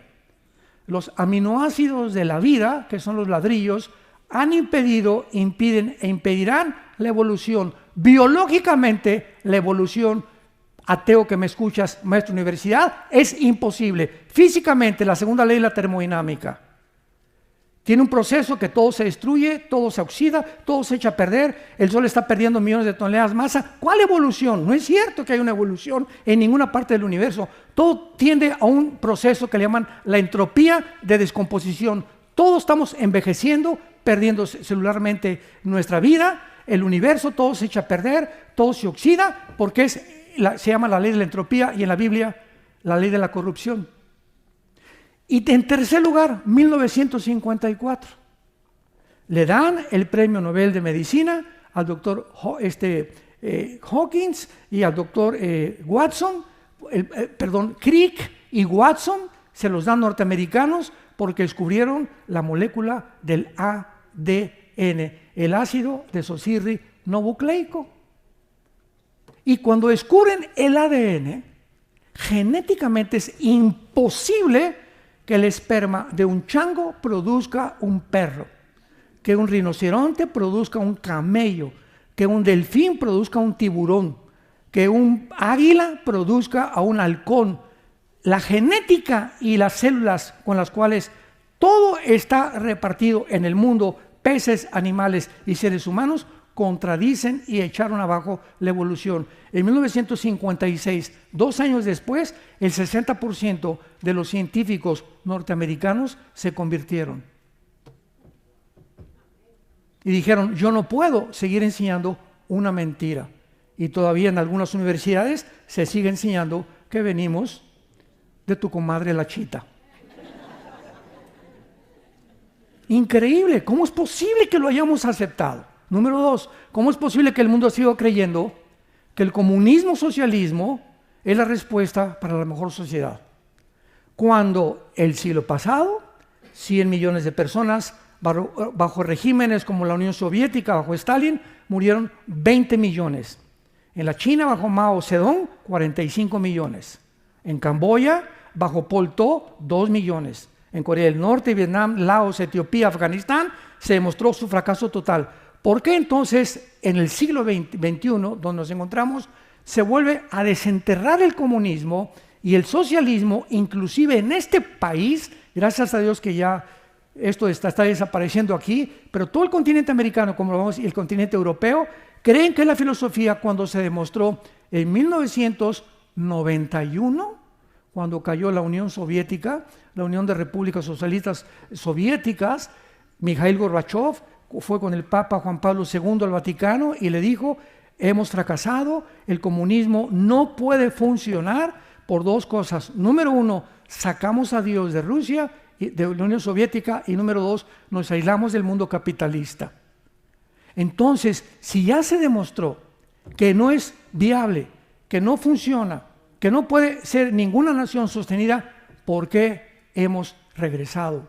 los aminoácidos de la vida, que son los ladrillos, han impedido, impiden e impedirán la evolución? Biológicamente, la evolución, ateo que me escuchas, maestro de universidad, es imposible. Físicamente, la segunda ley de la termodinámica tiene un proceso que todo se destruye, todo se oxida, todo se echa a perder, el Sol está perdiendo millones de toneladas de masa. ¿Cuál evolución? No es cierto que haya una evolución en ninguna parte del universo. Todo tiende a un proceso que le llaman la entropía de descomposición. Todos estamos envejeciendo, perdiendo celularmente nuestra vida, el universo, todo se echa a perder, todo se oxida, porque se llama la ley de la entropía y en la Biblia la ley de la corrupción. Y en tercer lugar, 1954, le dan el premio Nobel de Medicina al doctor Hawkins y al doctor Crick y Watson, se los dan norteamericanos porque descubrieron la molécula del ADN, el ácido desoxirribonucleico. Y cuando descubren el ADN, genéticamente es imposible que el esperma de un chango produzca un perro, que un rinoceronte produzca un camello, que un delfín produzca un tiburón, que un águila produzca a un halcón. La genética y las células con las cuales todo está repartido en el mundo, peces, animales y seres humanos, contradicen y echaron abajo la evolución. En 1956, 2 años después, el 60% de los científicos norteamericanos se convirtieron. Y dijeron, yo no puedo seguir enseñando una mentira. Y todavía en algunas universidades se sigue enseñando que venimos de tu comadre la Chita. Increíble, ¿cómo es posible que lo hayamos aceptado? Número 2, ¿cómo es posible que el mundo siga creyendo que el comunismo-socialismo es la respuesta para la mejor sociedad? Cuando el siglo pasado, 100 millones de personas bajo regímenes como la Unión Soviética, bajo Stalin, murieron 20 millones. En la China, bajo Mao Zedong, 45 millones. En Camboya, bajo Pol Pot, 2 millones. En Corea del Norte, Vietnam, Laos, Etiopía, Afganistán, se demostró su fracaso total. ¿Por qué entonces en el siglo XXI, donde nos encontramos, se vuelve a desenterrar el comunismo y el socialismo, inclusive en este país? Gracias a Dios que ya esto está desapareciendo aquí, pero todo el continente americano, como lo vamos, y el continente europeo, creen que la filosofía, cuando se demostró en 1991, cuando cayó la Unión Soviética, la Unión de Repúblicas Socialistas Soviéticas, Mikhail Gorbachev fue con el Papa Juan Pablo II al Vaticano y le dijo, hemos fracasado, el comunismo no puede funcionar por 2 cosas. Número 1, sacamos a Dios de Rusia, de la Unión Soviética, y número 2, nos aislamos del mundo capitalista. Entonces, si ya se demostró que no es viable, que no funciona, que no puede ser ninguna nación sostenida, ¿por qué hemos regresado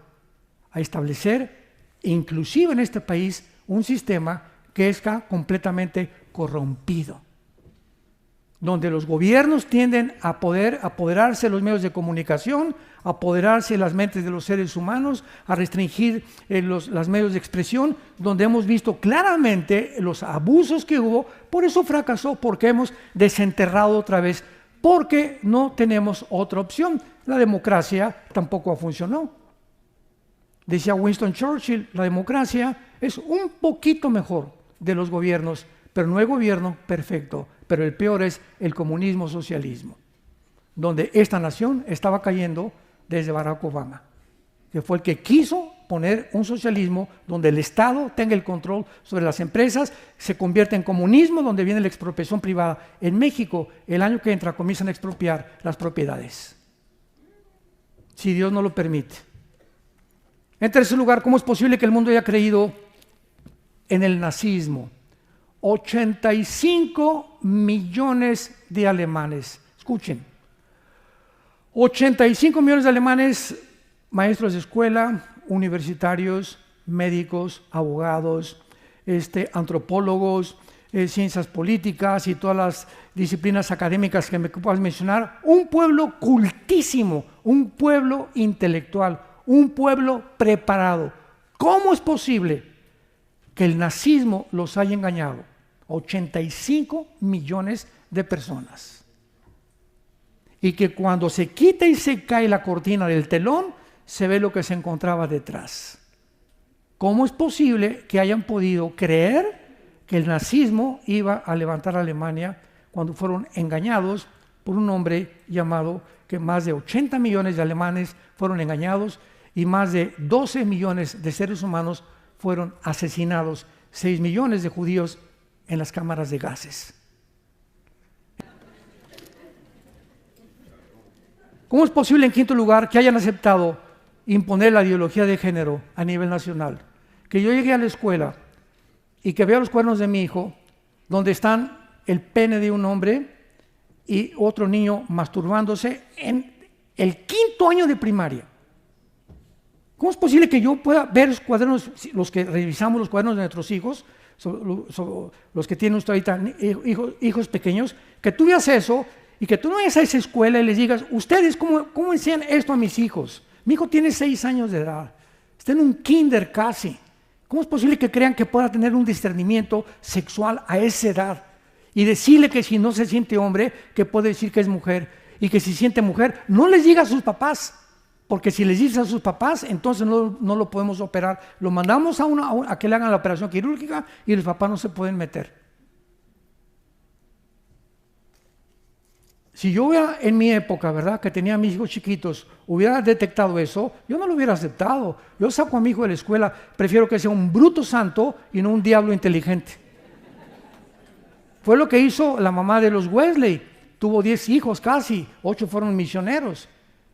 a establecer, inclusive en este país, un sistema que está completamente corrompido, donde los gobiernos tienden a poder apoderarse de los medios de comunicación, a apoderarse de las mentes de los seres humanos, a restringir los medios de expresión, donde hemos visto claramente los abusos que hubo? Por eso fracasó, porque hemos desenterrado otra vez, porque no tenemos otra opción. La democracia tampoco funcionó. Decía Winston Churchill, la democracia es un poquito mejor de los gobiernos, pero no hay gobierno perfecto. pero el peor es el comunismo-socialismo, donde esta nación estaba cayendo desde Barack Obama, que fue el que quiso poner un socialismo donde el Estado tenga el control sobre las empresas, se convierte en comunismo, donde viene la expropiación privada. En México, el año que entra, comienzan a expropiar las propiedades, si Dios no lo permite. En tercer lugar, ¿cómo es posible que el mundo haya creído en el nazismo? 85 millones de alemanes, escuchen, 85 millones de alemanes, maestros de escuela, universitarios, médicos, abogados, antropólogos, ciencias políticas y todas las disciplinas académicas que me puedas mencionar. Un pueblo cultísimo, un pueblo intelectual, un pueblo preparado. ¿Cómo es posible que el nazismo los haya engañado? 85 millones de personas. Y que cuando se quita y se cae la cortina del telón, se ve lo que se encontraba detrás. ¿Cómo es posible que hayan podido creer que el nazismo iba a levantar a Alemania cuando fueron engañados por un hombre llamado, que más de 80 millones de alemanes fueron engañados y más de 12 millones de seres humanos fueron asesinados, 6 millones de judíos en las cámaras de gases? ¿Cómo es posible, en quinto lugar, que hayan aceptado imponer la ideología de género a nivel nacional? Que yo llegué a la escuela y que vea los cuadernos de mi hijo, donde están el pene de un hombre y otro niño masturbándose en el quinto año de primaria. ¿Cómo es posible que yo pueda ver los cuadernos, los que revisamos los cuadernos de nuestros hijos, los que tienen usted ahorita hijos pequeños, que tú veas eso y que tú no vayas a esa escuela y les digas, ustedes, ¿cómo enseñan esto a mis hijos? Mi hijo tiene 6 años de edad, está en un kinder casi. ¿Cómo es posible que crean que pueda tener un discernimiento sexual a esa edad? Y decirle que si no se siente hombre, que puede decir que es mujer, y que si siente mujer, no les diga a sus papás, porque si les dice a sus papás, entonces no lo podemos operar. Lo mandamos a que le hagan la operación quirúrgica y los papás no se pueden meter. Si yo hubiera en mi época, ¿verdad?, que tenía a mis hijos chiquitos, hubiera detectado eso, yo no lo hubiera aceptado. Yo saco a mi hijo de la escuela, prefiero que sea un bruto santo y no un diablo inteligente. Fue lo que hizo la mamá de los Wesley. Tuvo 10 hijos casi, 8 fueron misioneros.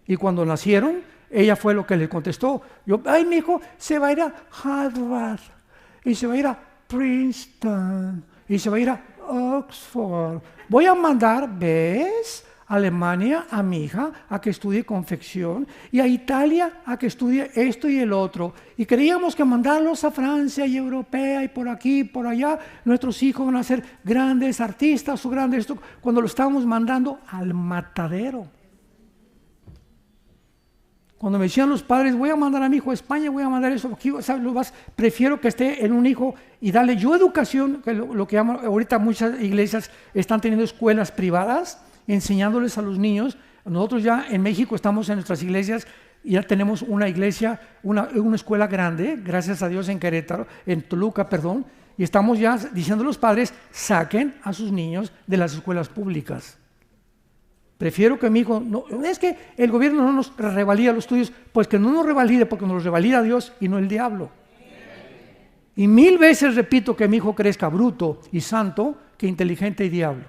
Y cuando nacieron, ella fue lo que le contestó. Ay, mi hijo se va a ir a Harvard, y se va a ir a Princeton, y se va a ir a Oxford. Voy a mandar, ¿ves?, a Alemania a mi hija a que estudie confección y a Italia a que estudie esto y el otro. Y creíamos que mandarlos a Francia y Europea y por aquí y por allá, nuestros hijos van a ser grandes artistas o grandes esto, cuando lo estábamos mandando al matadero. Cuando me decían los padres, voy a mandar a mi hijo a España, voy a mandar eso, aquí, ¿sabes? Prefiero que esté en un hijo y darle yo educación, que lo que llamo, ahorita muchas iglesias están teniendo escuelas privadas, enseñándoles a los niños. Nosotros ya en México estamos en nuestras iglesias y ya tenemos una iglesia, una escuela grande, gracias a Dios, en Querétaro, en Toluca, perdón, y estamos ya diciendo a los padres, saquen a sus niños de las escuelas públicas. Prefiero que mi hijo, no, es que el gobierno no nos revalida los estudios, pues que no nos revalide, porque nos los revalida Dios y no el diablo. Y 1000 veces repito que mi hijo crezca bruto y santo que inteligente y diablo.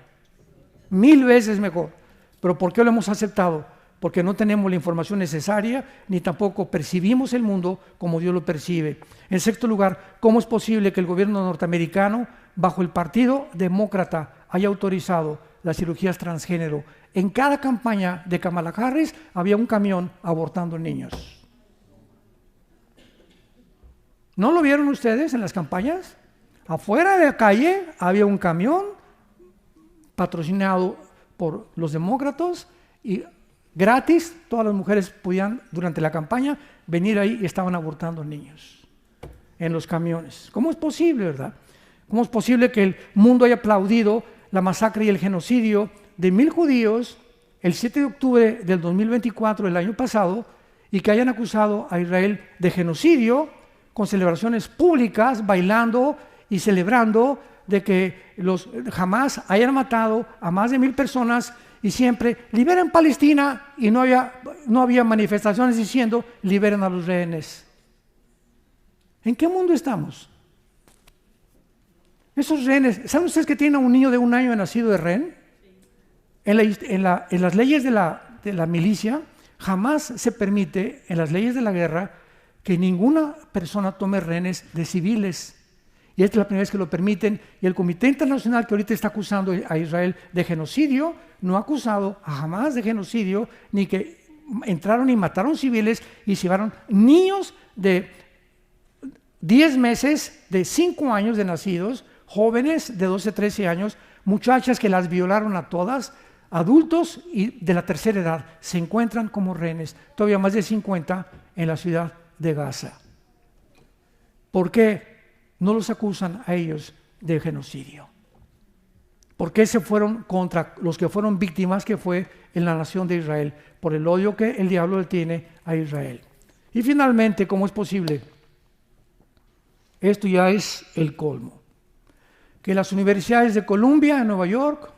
1000 veces mejor. ¿Pero por qué lo hemos aceptado? Porque no tenemos la información necesaria, ni tampoco percibimos el mundo como Dios lo percibe. En sexto lugar, ¿cómo es posible que el gobierno norteamericano, bajo el Partido Demócrata, haya autorizado las cirugías transgénero? En cada campaña de Kamala Harris había un camión abortando niños. ¿No lo vieron ustedes en las campañas? Afuera de la calle había un camión patrocinado por los demócratas y gratis todas las mujeres podían durante la campaña venir ahí y estaban abortando niños en los camiones. ¿Cómo es posible, verdad? ¿Cómo es posible que el mundo haya aplaudido la masacre y el genocidio de 1000 judíos el 7 de octubre del 2024, el año pasado, y que hayan acusado a Israel de genocidio con celebraciones públicas, bailando y celebrando de que los Hamás hayan matado a más de 1,000 personas y siempre liberen Palestina, y no había manifestaciones diciendo liberen a los rehenes. ¿En qué mundo estamos? Esos rehenes, ¿saben ustedes que tienen a un niño de 1 año nacido de rehén? En las leyes de la milicia jamás se permite, en las leyes de la guerra, que ninguna persona tome rehenes de civiles. Y esta es la primera vez que lo permiten. Y el Comité Internacional, que ahorita está acusando a Israel de genocidio, no ha acusado a Hamás de genocidio, ni que entraron y mataron civiles y llevaron niños de 10 meses, de 5 años de nacidos, jóvenes de 12, 13 años, muchachas que las violaron a todas, adultos y de la tercera edad, se encuentran como rehenes, todavía más de 50 en la ciudad de Gaza. ¿Por qué no los acusan a ellos de genocidio? ¿Por qué se fueron contra los que fueron víctimas, que fue en la nación de Israel, por el odio que el diablo le tiene a Israel? Y finalmente, ¿cómo es posible? Esto ya es el colmo. Que las universidades de Columbia en Nueva York,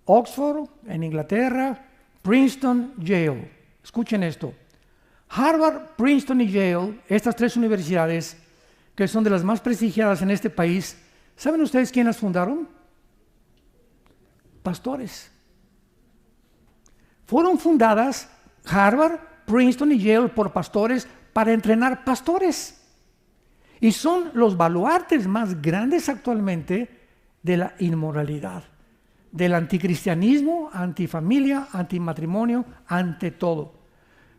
Oxford en Inglaterra, Princeton, Yale, escuchen esto, Harvard, Princeton y Yale, estas 3 universidades que son de las más prestigiadas en este país, ¿saben ustedes quién las fundaron? Pastores. Fueron fundadas Harvard, Princeton y Yale por pastores para entrenar pastores. Y son los baluartes más grandes actualmente de la inmoralidad, del anticristianismo, antifamilia, antimatrimonio, ante todo.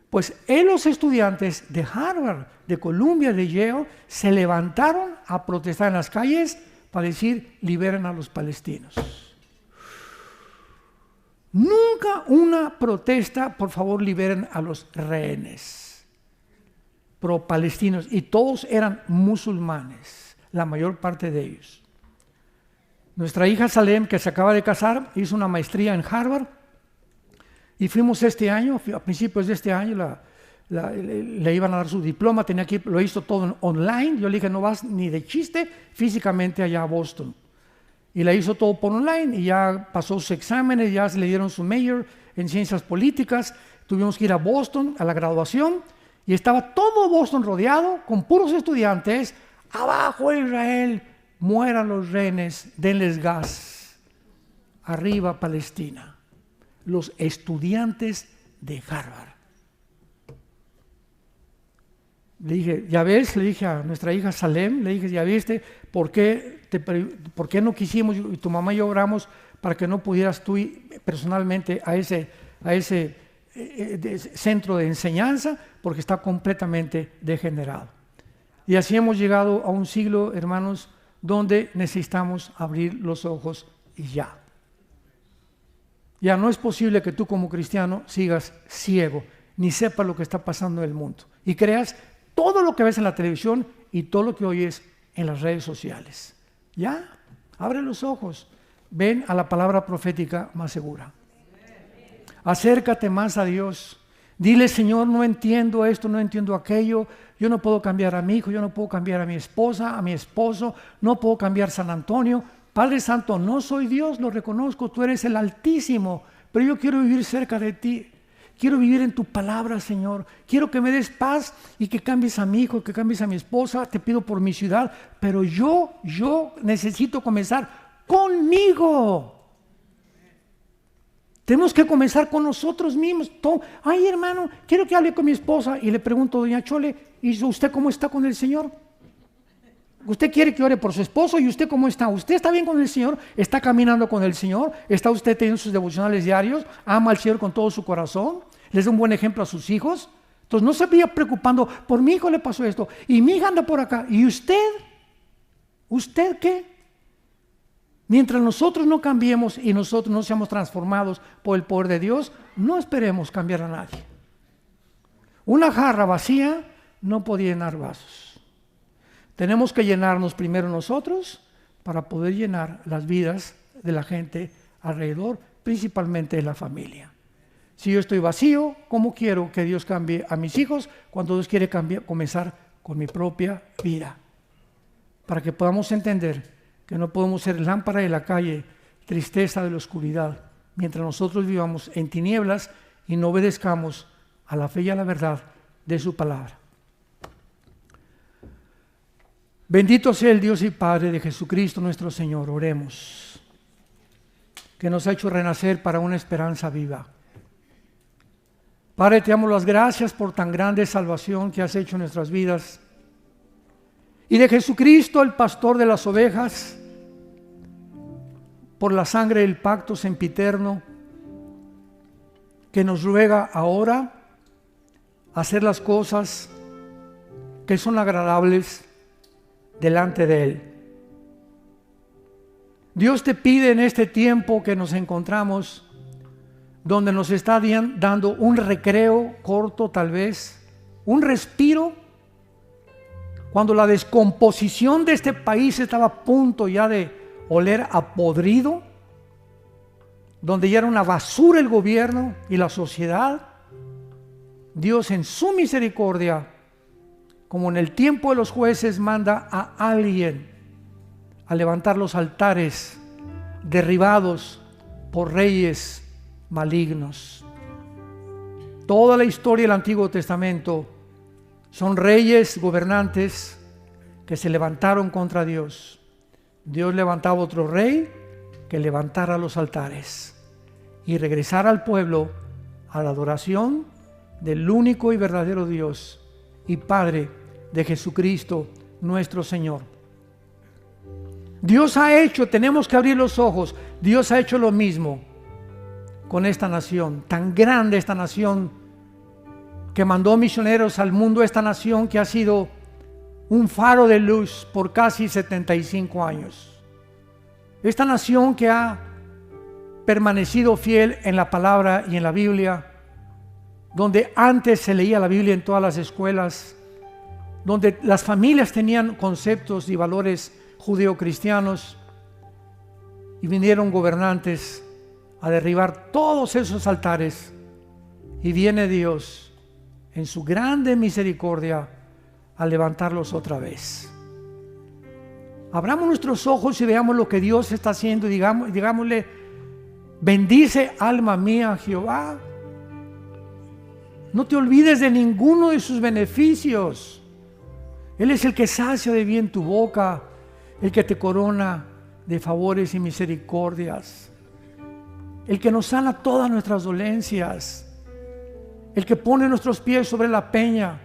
Pues los estudiantes de Harvard, de Columbia, de Yale, se levantaron a protestar en las calles para decir, liberen a los palestinos. Nunca una protesta, por favor, liberen a los rehenes pro-palestinos, y todos eran musulmanes, la mayor parte de ellos. Nuestra hija Salem, que se acaba de casar, hizo una maestría en Harvard, y fuimos este año, a principios de este año, le iban a dar su diploma, lo hizo todo online. Yo le dije, no vas ni de chiste físicamente allá a Boston. Y la hizo todo por online, y ya pasó sus exámenes, ya se le dieron su major en ciencias políticas. Tuvimos que ir a Boston a la graduación, y estaba todo Boston rodeado con puros estudiantes. Abajo Israel, mueran los rehenes, denles gas. Arriba Palestina. Los estudiantes de Harvard. Le dije, ya ves, le dije a nuestra hija Salem, le dije, ya viste, ¿por qué no quisimos, y tu mamá y yo oramos para que no pudieras tú ir personalmente a ese centro de enseñanza? Porque está completamente degenerado. Y así hemos llegado a un siglo, hermanos, donde necesitamos abrir los ojos y ya. Ya no es posible que tú como cristiano sigas ciego, ni sepas lo que está pasando en el mundo, y creas todo lo que ves en la televisión y todo lo que oyes en las redes sociales. Ya, abre los ojos, ven a la palabra profética más segura. Acércate más a Dios. Dile, Señor, no entiendo esto, no entiendo aquello. Yo no puedo cambiar a mi hijo, yo no puedo cambiar a mi esposa, a mi esposo, no puedo cambiar San Antonio. Padre Santo, no soy Dios, lo reconozco, tú eres el Altísimo, pero yo quiero vivir cerca de ti. Quiero vivir en tu palabra, Señor. Quiero que me des paz y que cambies a mi hijo, que cambies a mi esposa. Te pido por mi ciudad, pero yo necesito comenzar conmigo. Tenemos que comenzar con nosotros mismos. Ay, hermano, quiero que hable con mi esposa. Y le pregunto, doña Chole, ¿y usted cómo está con el Señor? Usted quiere que ore por su esposo, ¿y usted cómo está? ¿Usted está bien con el Señor? ¿Está caminando con el Señor? ¿Está usted teniendo sus devocionales diarios? ¿Ama al Señor con todo su corazón? ¿Les da un buen ejemplo a sus hijos? Entonces no se vaya preocupando, por mi hijo le pasó esto, y mi hija anda por acá. ¿Y usted? ¿Usted qué? Mientras nosotros no cambiemos y nosotros no seamos transformados por el poder de Dios, no esperemos cambiar a nadie. Una jarra vacía no puede llenar vasos. Tenemos que llenarnos primero nosotros para poder llenar las vidas de la gente alrededor, principalmente de la familia. Si yo estoy vacío, ¿cómo quiero que Dios cambie a mis hijos cuando Dios quiere comenzar con mi propia vida? Para que podamos entender que no podemos ser lámpara de la calle, tristeza de la oscuridad, mientras nosotros vivamos en tinieblas y no obedezcamos a la fe y a la verdad de su palabra. Bendito sea el Dios y Padre de Jesucristo nuestro Señor. Oremos, que nos ha hecho renacer para una esperanza viva. Padre, te damos las gracias por tan grande salvación que has hecho en nuestras vidas. Y de Jesucristo, el pastor de las ovejas, por la sangre del pacto sempiterno, que nos ruega ahora hacer las cosas que son agradables delante de Él. Dios te pide en este tiempo que nos encontramos, donde nos está dando un recreo corto tal vez, un respiro, cuando la descomposición de este país estaba a punto ya de oler a podrido, donde ya era una basura el gobierno y la sociedad. Dios en su misericordia, como en el tiempo de los jueces, manda a alguien a levantar los altares derribados por reyes malignos. Toda la historia del Antiguo Testamento son reyes, gobernantes que se levantaron contra Dios. Dios levantaba otro rey que levantara los altares y regresara al pueblo a la adoración del único y verdadero Dios y Padre de Jesucristo nuestro Señor. Dios ha hecho, tenemos que abrir los ojos, Dios ha hecho lo mismo con esta nación, tan grande esta nación, que mandó misioneros al mundo, esta nación que ha sido un faro de luz por casi 75 años. Esta nación que ha permanecido fiel en la palabra y en la Biblia, donde antes se leía la Biblia en todas las escuelas, donde las familias tenían conceptos y valores judeocristianos, y vinieron gobernantes a derribar todos esos altares, y viene Dios en su grande misericordia a levantarlos otra vez. Abramos nuestros ojos y veamos lo que Dios está haciendo y digámosle: bendice alma mía Jehová. No te olvides de ninguno de sus beneficios. Él es el que sacia de bien tu boca, el que te corona de favores y misericordias, el que nos sana todas nuestras dolencias, el que pone nuestros pies sobre la peña.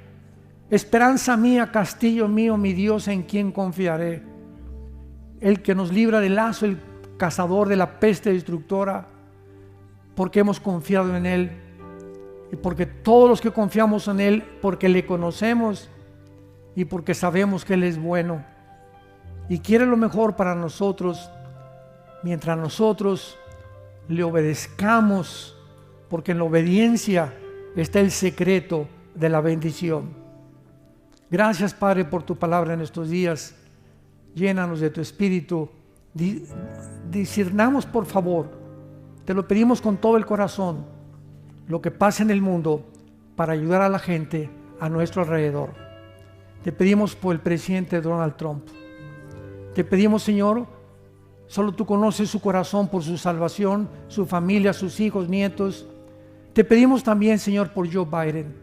Esperanza mía, castillo mío, mi Dios, en quien confiaré. El que nos libra del lazo, el cazador de la peste destructora, porque hemos confiado en Él. Y porque todos los que confiamos en Él, porque le conocemos y porque sabemos que Él es bueno y quiere lo mejor para nosotros, mientras nosotros le obedezcamos, porque en la obediencia está el secreto de la bendición. Gracias, Padre, por tu palabra en estos días. Llénanos de tu espíritu. Discernamos, por favor, te lo pedimos con todo el corazón, lo que pasa en el mundo para ayudar a la gente a nuestro alrededor. Te pedimos por el presidente Donald Trump. Te pedimos, Señor, solo tú conoces su corazón, por su salvación, su familia, sus hijos, nietos. Te pedimos también, Señor, por Joe Biden,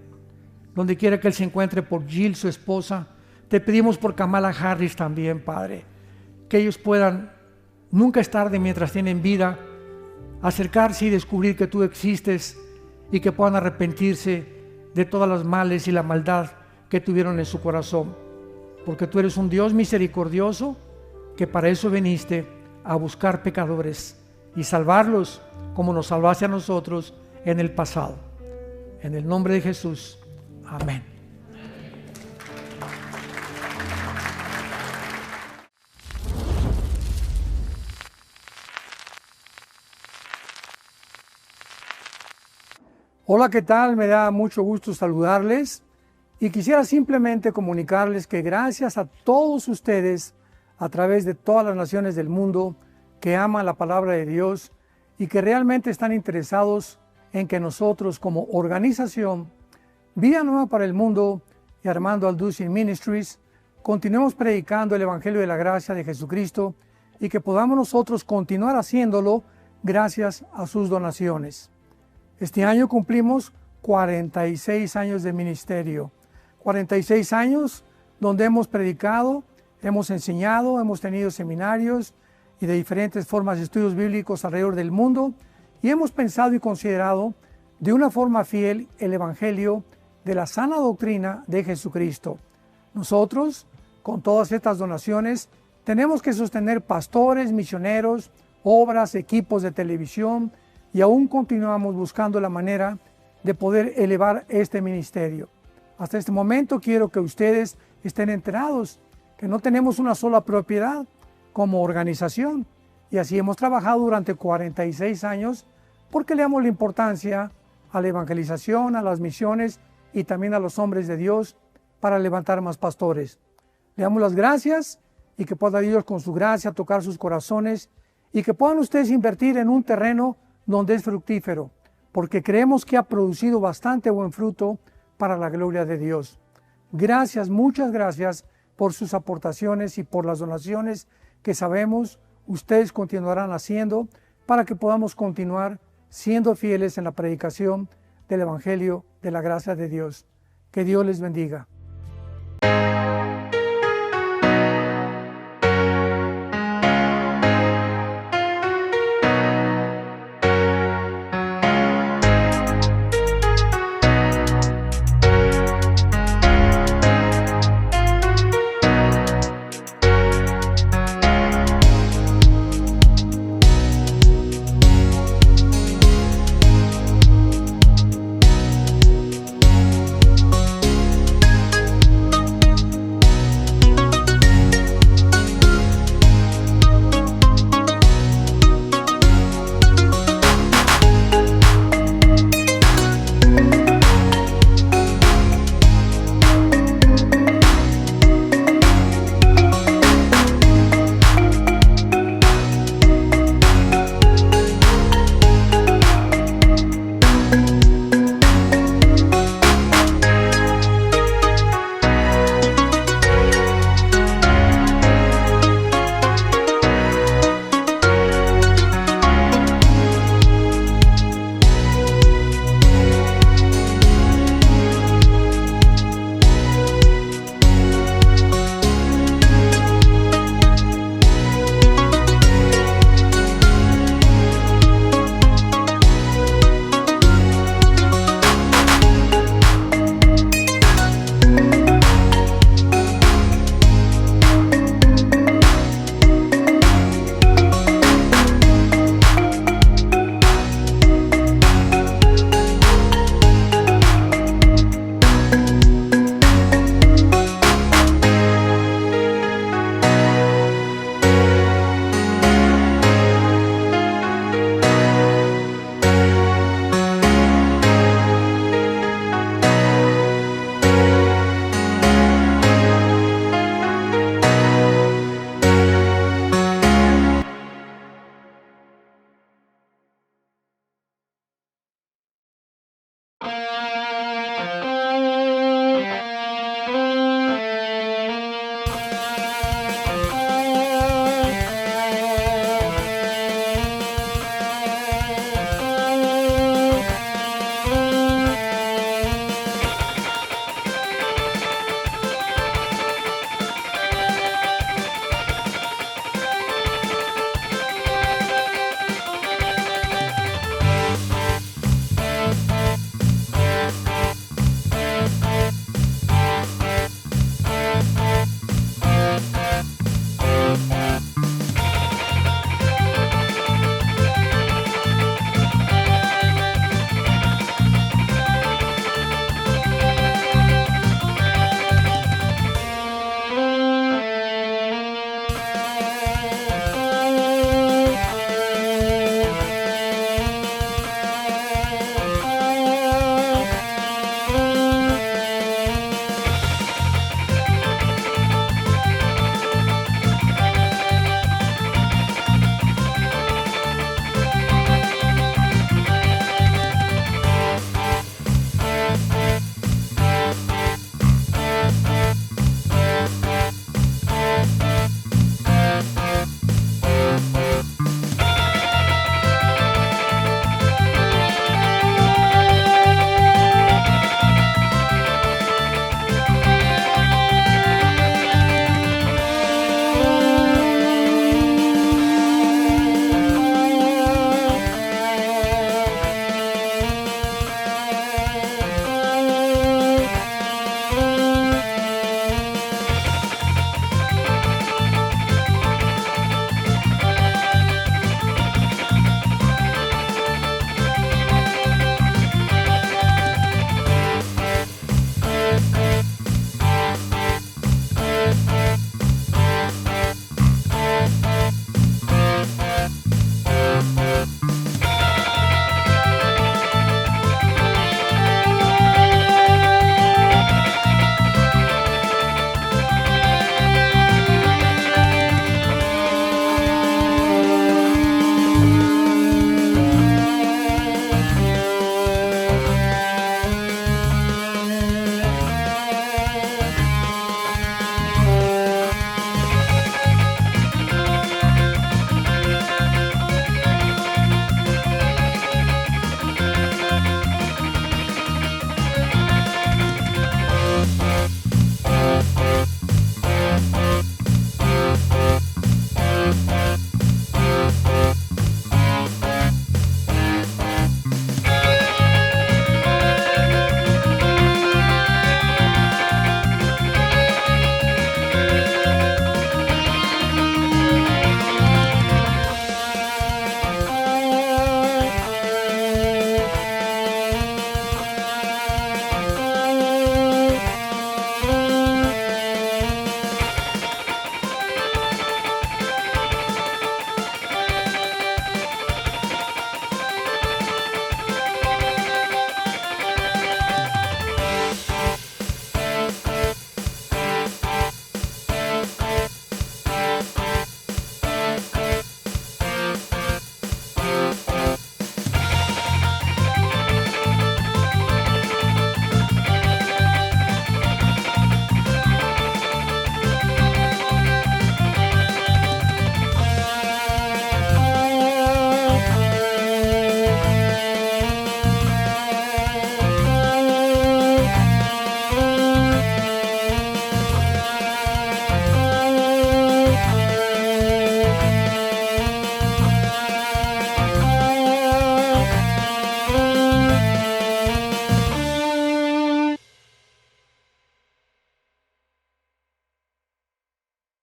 donde quiera que él se encuentre, por Jill, su esposa. Te pedimos por Kamala Harris también, Padre, que ellos puedan, nunca es tarde mientras tienen vida, acercarse y descubrir que tú existes y que puedan arrepentirse de todas las males y la maldad que tuvieron en su corazón, porque tú eres un Dios misericordioso, que para eso viniste, a buscar pecadores y salvarlos como nos salvaste a nosotros en el pasado. En el nombre de Jesús, amén. Hola, ¿qué tal? Me da mucho gusto saludarles y quisiera simplemente comunicarles que gracias a todos ustedes a través de todas las naciones del mundo que aman la palabra de Dios y que realmente están interesados en que nosotros como organización Vida Nueva para el Mundo y Armando Alducin Ministries continuemos predicando el Evangelio de la gracia de Jesucristo y que podamos nosotros continuar haciéndolo gracias a sus donaciones. Este año cumplimos 46 años de ministerio, 46 años donde hemos predicado, hemos enseñado, hemos tenido seminarios y de diferentes formas de estudios bíblicos alrededor del mundo, y hemos pensado y considerado de una forma fiel el Evangelio de la sana doctrina de Jesucristo. Nosotros, con todas estas donaciones, tenemos que sostener pastores, misioneros, obras, equipos de televisión, y aún continuamos buscando la manera de poder elevar este ministerio. Hasta este momento quiero que ustedes estén enterados que no tenemos una sola propiedad como organización, y así hemos trabajado durante 46 años porque le damos la importancia a la evangelización, a las misiones y también a los hombres de Dios para levantar más pastores. Le damos las gracias y que pueda Dios con su gracia tocar sus corazones y que puedan ustedes invertir en un terreno donde es fructífero, porque creemos que ha producido bastante buen fruto para la gloria de Dios. Gracias, muchas gracias por sus aportaciones y por las donaciones que sabemos ustedes continuarán haciendo para que podamos continuar siendo fieles en la predicación del Evangelio de la gracia de Dios. Que Dios les bendiga.